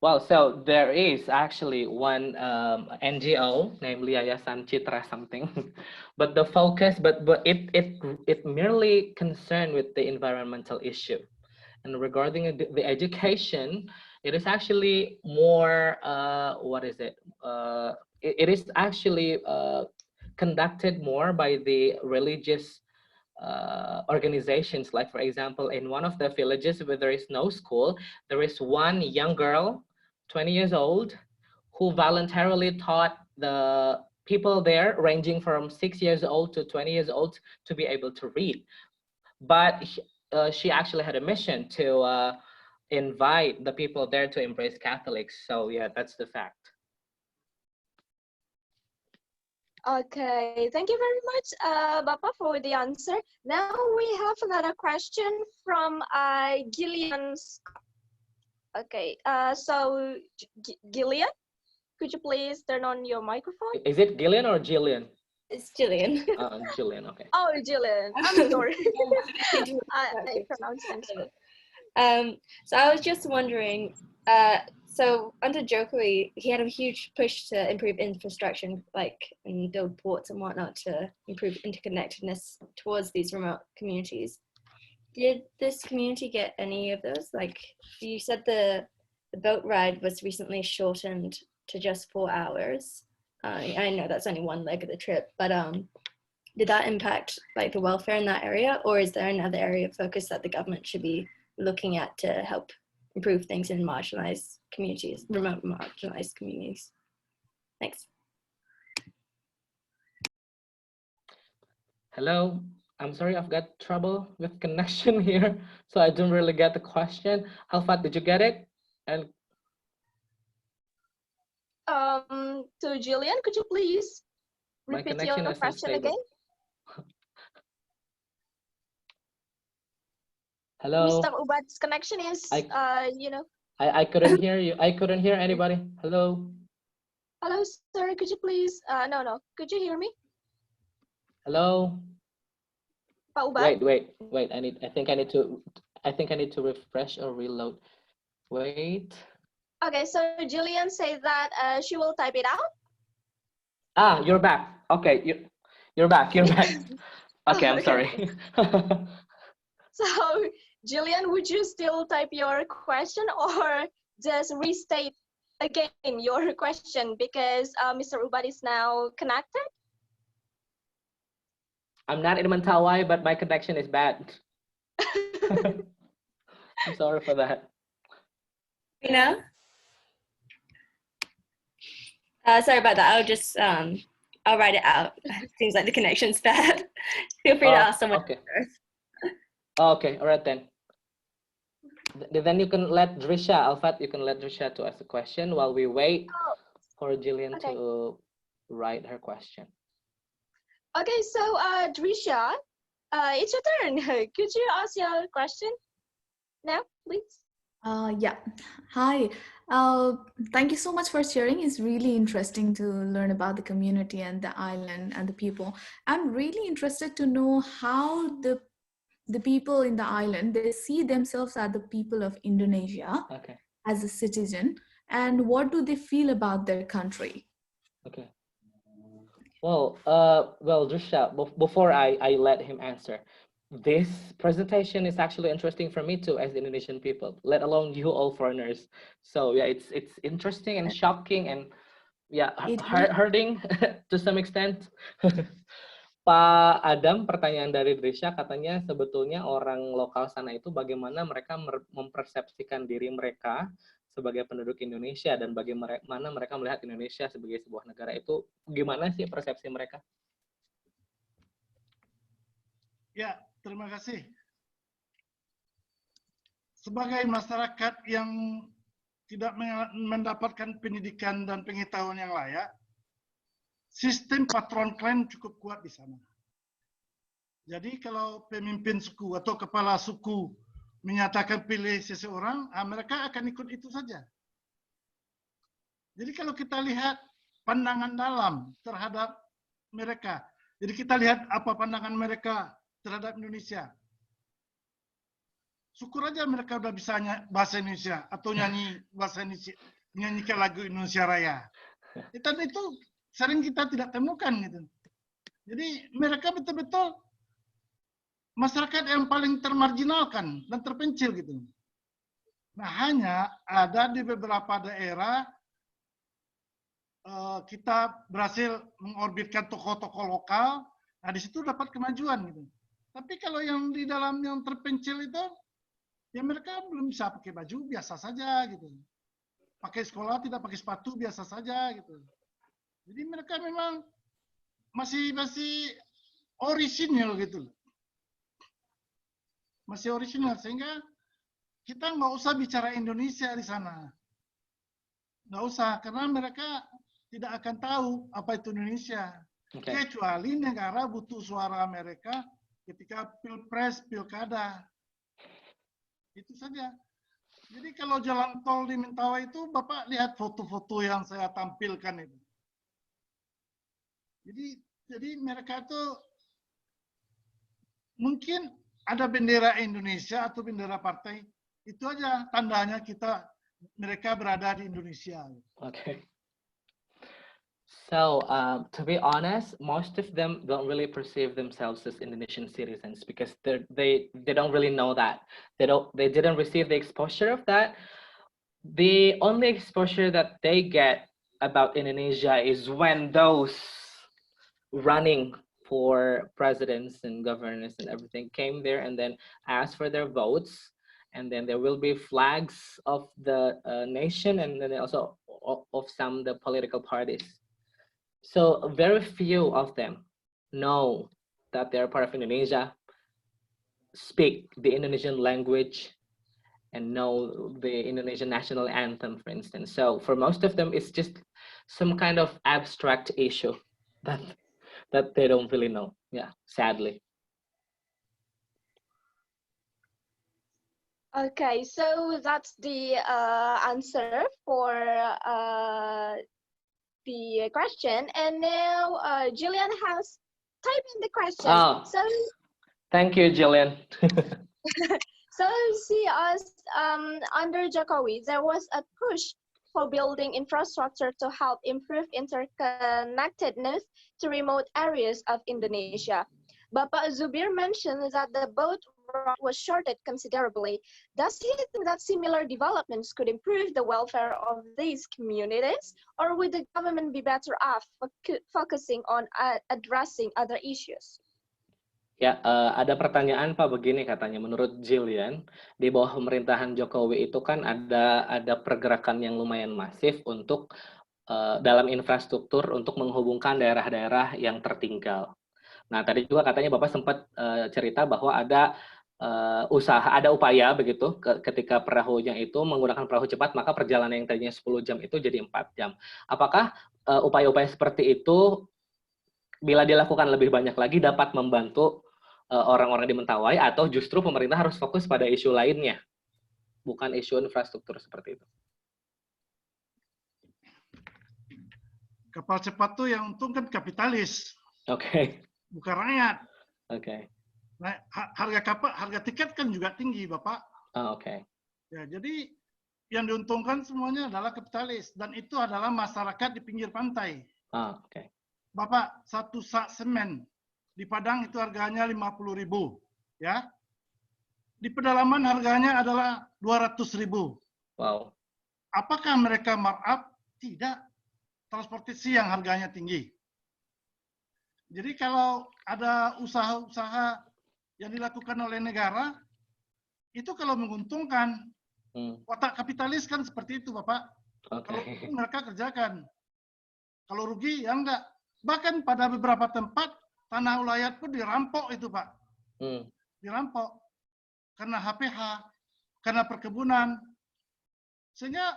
Well, so there is actually one NGO, namely Yayasan Citra something, but the focus, but it merely concerned with the environmental issue. And regarding the education, it is actually more, it is actually conducted more by the religious organizations. Like for example, in one of the villages where there is no school, there is one young girl, 20 years old, who voluntarily taught the people there ranging from 6 years old to 20 years old to be able to read. But she actually had a mission to invite the people there to embrace Catholics. So yeah, that's the fact. Okay, thank you very much, Bapak, for the answer. Now we have another question from Gillian. Okay, so Gillian, could you please turn on your microphone? Is it Gillian or Jillian? It's Jillian. Jillian, okay. Oh, Jillian, I'm sorry. I pronounced it. So I was just wondering, so under Jokowi, he had a huge push to improve infrastructure, like and build ports and whatnot to improve interconnectedness towards these remote communities. Did this community get any of those? Like you said, the boat ride was recently shortened to just 4 hours. I know that's only one leg of the trip, but did that impact like the welfare in that area, or is there another area of focus that the government should be looking at to help improve things in marginalized communities, remote marginalized communities? Thanks. Hello, I'm sorry, I've got trouble with connection here, so I don't really get the question. Alfat, did you get it? And To Jillian, could you please my repeat connection your is question unstable. again? Hello, Mr. Ubat's connection is, you know. I couldn't hear you. I couldn't hear anybody. Hello, Hello, sir. Could you please? No. Could you hear me, hello. Pak Ubat? Wait. I think I need to refresh or reload. Wait. Okay, so Jillian said that she will type it out. Ah, you're back. Okay, you're back. You're back. Okay, I'm Okay. sorry. So, Jillian, would you still type your question or just restate again your question because Mr. Ubat is now connected? I'm not in Mentawai, but my connection is bad. I'm sorry for that. Rina? Sorry about that. I'll just I'll write it out. Seems like the connection's bad. Feel free to ask someone. Okay. Okay, all right then. Then you can let Drisha, Alfat, you can let Drisha to ask the question while we wait for Jillian to write her question. Okay, so Drisha, it's your turn. Could you ask your question now, please? Yeah. Hi. Thank you so much for sharing. It's really interesting to learn about the community and the island and the people. I'm really interested to know how the people in the island, they see themselves as the people of Indonesia as a citizen, and what do they feel about their country? Okay. Well, Drisha, before I let him answer, this presentation is actually interesting for me too as Indonesian people, let alone you all foreigners. So yeah, it's interesting and shocking and yeah, hurting to some extent. Pak Adam, pertanyaan dari Drisha katanya sebetulnya orang lokal sana itu bagaimana mereka mempersepsikan diri mereka sebagai penduduk Indonesia dan bagaimana mereka melihat Indonesia sebagai sebuah negara itu gimana sih persepsi mereka? Ya, terima kasih. Sebagai masyarakat yang tidak mendapatkan pendidikan dan pengetahuan yang layak, sistem patron klan cukup kuat di sana. Jadi kalau pemimpin suku atau kepala suku menyatakan pilih seseorang, mereka akan ikut itu saja. Jadi kalau kita lihat pandangan dalam terhadap mereka, jadi kita lihat apa pandangan mereka terhadap Indonesia. Syukur aja mereka udah bisa bahasa Indonesia atau nyanyi bahasa Indonesia, nyanyikan lagu Indonesia Raya. Itu sering kita tidak temukan gitu. Jadi mereka betul-betul masyarakat yang paling termarginalkan dan terpencil gitu. Nah, hanya ada di beberapa daerah kita berhasil mengorbitkan tokoh-tokoh lokal. Nah, di situ dapat kemajuan gitu. Tapi kalau yang di dalam yang terpencil itu, ya mereka belum bisa pakai baju biasa saja gitu. Pakai sekolah tidak pakai sepatu biasa saja gitu. Jadi mereka memang masih orisinil gitu. Masih orisinal sehingga kita nggak usah bicara Indonesia di sana. Nggak usah karena mereka tidak akan tahu apa itu Indonesia. Kecuali negara butuh suara mereka ketika pilpres, pilkada. Itu saja. Jadi kalau jalan tol di Mentawai itu Bapak lihat foto-foto yang saya tampilkan itu. Jadi mereka itu mungkin ada bendera Indonesia atau bendera partai, itu aja tandanya mereka berada di Indonesia. Okay. So to be honest, most of them don't really perceive themselves as Indonesian citizens because they don't really know that. They didn't receive the exposure of that. The only exposure that they get about Indonesia is when those running 4 presidents and governors and everything came there and then asked for their votes. And then there will be flags of the nation and then also of some the political parties. So very few of them know that they're part of Indonesia, speak the Indonesian language, and know the Indonesian national anthem, for instance. So for most of them, it's just some kind of abstract issue that they don't really know. Yeah, sadly. Okay, so that's the answer for the question. And now Jillian has typed in the question. Oh, So thank you, Jillian. so she asked, under Jokowi, there was a push for building infrastructure to help improve interconnectedness to remote areas of Indonesia. Bapak Zubir mentioned that the boat route was shortened considerably. Does he think that similar developments could improve the welfare of these communities, or would the government be better off focusing on addressing other issues? Ya, ada pertanyaan Pak begini katanya, menurut Jillian, di bawah pemerintahan Jokowi itu kan ada pergerakan yang lumayan masif untuk dalam infrastruktur untuk menghubungkan daerah-daerah yang tertinggal. Nah, tadi juga katanya Bapak sempat cerita bahwa ada ada upaya begitu ketika perahunya itu menggunakan perahu cepat, maka perjalanan yang tadinya 10 jam itu jadi 4 jam. Apakah upaya-upaya seperti itu bila dilakukan lebih banyak lagi dapat membantu orang-orang di Mentawai, atau justru pemerintah harus fokus pada isu lainnya, bukan isu infrastruktur seperti itu? Kapal cepat tuh yang untung kan kapitalis. Oke. Bukan rakyat. Oke. Nah, harga tiket kan juga tinggi, Bapak. Oke. Ya, jadi yang diuntungkan semuanya adalah kapitalis, dan itu adalah masyarakat di pinggir pantai. Oke. Bapak, satu sak semen di Padang itu harganya 50.000, ya. Di pedalaman harganya adalah 200.000. Wow. Apakah mereka markup? Tidak. Transportasi yang harganya tinggi. Jadi kalau ada usaha-usaha yang dilakukan oleh negara, itu kalau menguntungkan, watak kapitalis kan seperti itu, Bapak. Kalau untung mereka kerjakan. Kalau rugi, ya enggak. Bahkan pada beberapa tempat, tanah ulayat pun dirampok itu, Pak. Dirampok. Karena HPH, karena perkebunan. Sehingga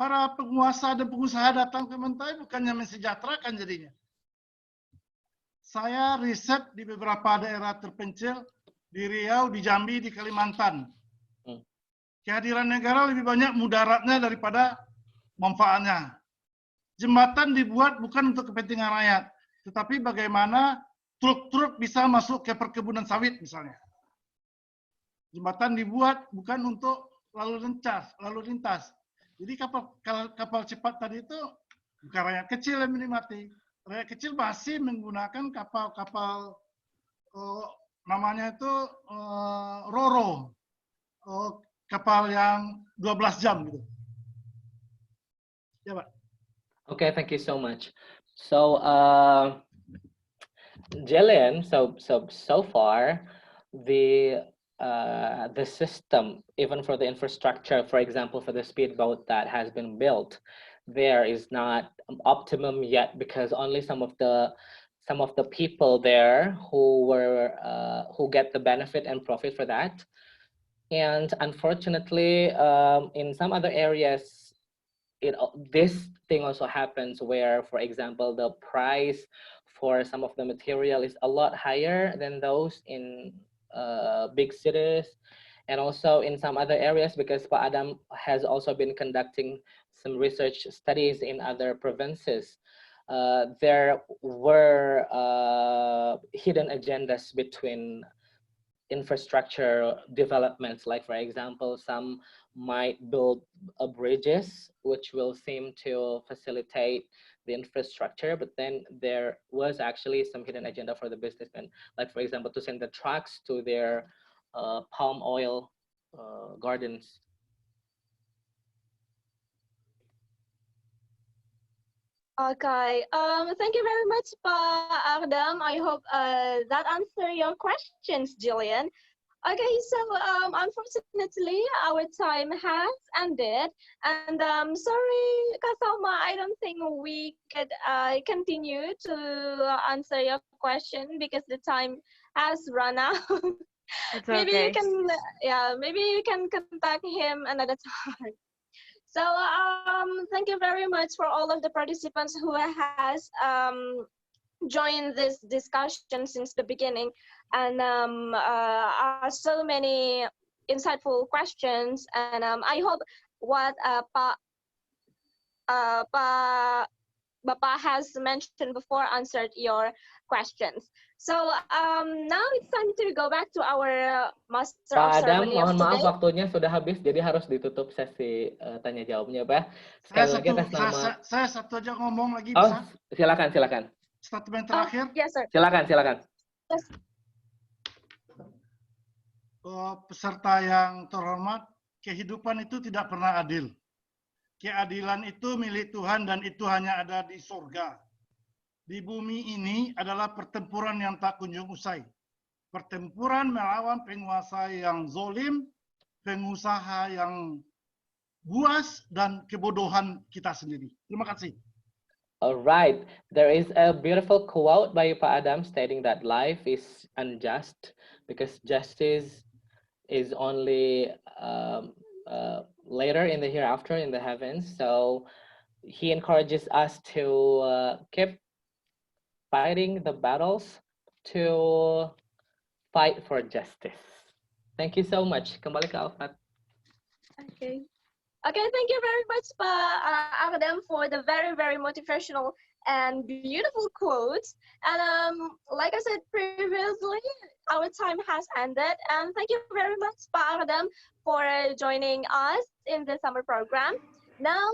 para penguasa dan pengusaha datang ke Mentawai bukannya mensejahterakan jadinya. Saya riset di beberapa daerah terpencil, di Riau, di Jambi, di Kalimantan. Kehadiran negara lebih banyak mudaratnya daripada manfaatnya. Jembatan dibuat bukan untuk kepentingan rakyat, tetapi bagaimana truk-truk bisa masuk ke perkebunan sawit misalnya. Jembatan dibuat bukan untuk lalu lintas. Jadi kapal cepat tadi itu bukan rakyat kecil yang menikmati. Rakyat kecil masih menggunakan kapal-kapal namanya itu Roro, kapal yang 12 jam gitu. Ya, Pak. Okay, thank you so much. So, Jillian, so far, the system, even for the infrastructure, for example, for the speedboat that has been built, there is not optimum yet, because only some of the people there who get the benefit and profit for that. And unfortunately, in some other areas, this thing also happens where, for example, the price for some of the material is a lot higher than those in big cities, and also in some other areas, because Pak Adam has also been conducting some research studies in other provinces. There were hidden agendas between infrastructure developments, like for example, some might build bridges which will seem to facilitate the infrastructure, but then there was actually some hidden agenda for the businessmen, like for example, to send the trucks to their palm oil gardens. Okay. Thank you very much, Pak Ardam. I hope that answer your questions, Jillian. Okay, so unfortunately, our time has ended, and sorry, Kasama, I don't think we could continue to answer your question because the time has run out. It's Maybe you okay. can, yeah, maybe you can contact him another time. So thank you very much for all of the participants who has joined this discussion since the beginning, and so many insightful questions. And I hope what Bapak has mentioned before answered your questions. So now it's time to go back to our Master of Pak Adam, Ceremony of mohon maaf today. waktunya sudah habis, jadi harus ditutup sesi tanya jawabnya, Pak. Sekali lagi atas nama. Saya satu aja ngomong lagi Oh, bisa? silakan. Statement terakhir. Yes, sir. Silakan. Yes. Peserta yang terhormat, kehidupan itu tidak pernah adil. Keadilan itu milik Tuhan dan itu hanya ada di surga. Di bumi ini adalah pertempuran yang tak kunjung usai. Pertempuran melawan penguasa yang zolim, pengusaha yang buas, dan kebodohan kita sendiri. Terima kasih. All right, there is a beautiful quote by Pak Adam stating that life is unjust because justice is only later in the hereafter in the heavens. So he encourages us to keep fighting the battles to fight for justice. Thank you so much. Kembali ke Alfat. Okay. Okay, thank you very much, Pak Ardam, for the very, very motivational and beautiful quotes. And like I said previously, our time has ended. And thank you very much, Pak Ardam, for joining us in the summer program. Now,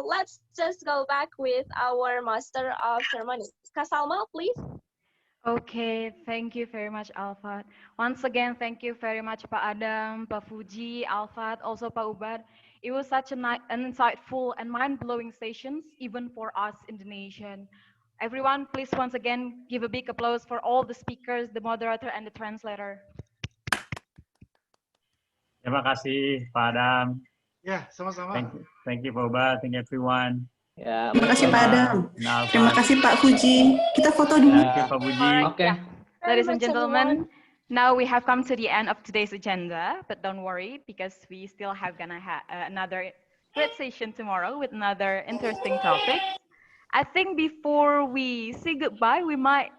let's just go back with our Master of Ceremony. Kak Salma, please. Okay, thank you very much, Alfat. Once again, thank you very much, Pak Adam, Pak Fuji, Alfat, also Pak Ubad. It was such an insightful and mind-blowing sessions, even for us Indonesian. Everyone, please once again give a big applause for all the speakers, the moderator, and the translator. Terima kasih, Pak Adam. Ya, sama-sama. Thank you, Pak Ubad. Thank you, everyone. Ya, terima kasih Pak Adam. Terima kasih Pak Fuji. Kita foto dulu. Thank you, Pak Fuji. Okay. Ladies and gentlemen, now we have come to the end of today's agenda, but don't worry because we still have another great session tomorrow with another interesting topic. I think before we say goodbye, we might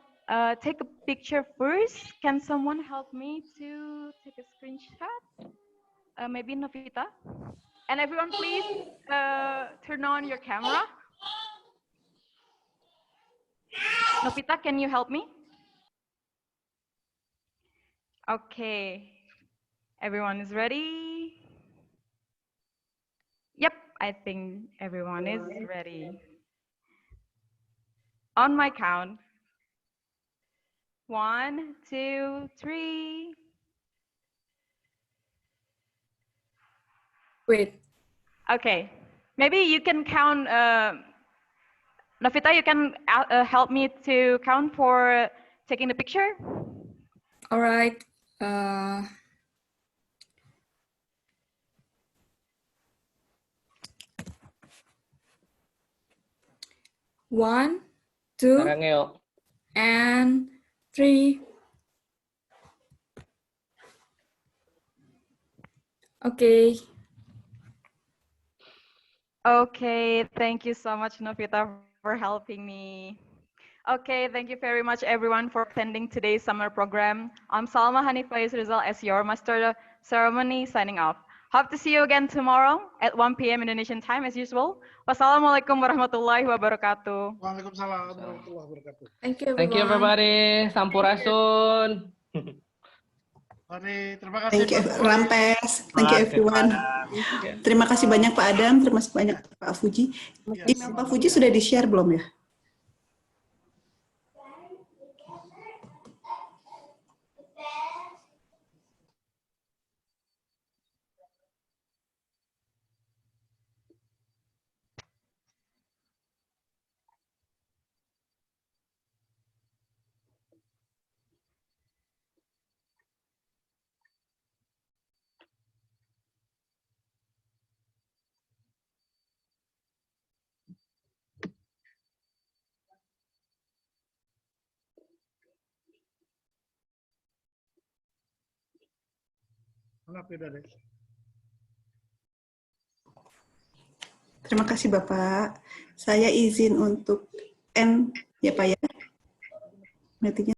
take a picture first. Can someone help me to take a screenshot? Maybe Novita? And everyone, please turn on your camera. Novita, can you help me? Okay. Everyone is ready? Yep, I think everyone is ready. On my count. 1, 2, 3. Wait. Okay, maybe you can count, Novita, you can help me to count for taking the picture? All right. 1, 2, and 3. Okay. Okay, thank you so much, Novita, for helping me. Okay, thank you very much, everyone, for attending today's summer program. I'm Salma Hanifah Rizal as your Master of Ceremony, signing off. Hope to see you again tomorrow at 1 p.m. Indonesian time as usual. Wassalamualaikum warahmatullahi wabarakatuh. Waalaikumsalam warahmatullahi wabarakatuh. Thank you, everyone. Thank you, everybody. Sampurasun. Mari, terima kasih. Thank you, Rampes. Thank you, everyone. Terima kasih banyak Pak Adam, terima kasih banyak Pak Fuji. Email Pak Fuji sudah di-share belum ya? Terima kasih Bapak. Saya izin untuk end ya Pak ya. Meetingnya.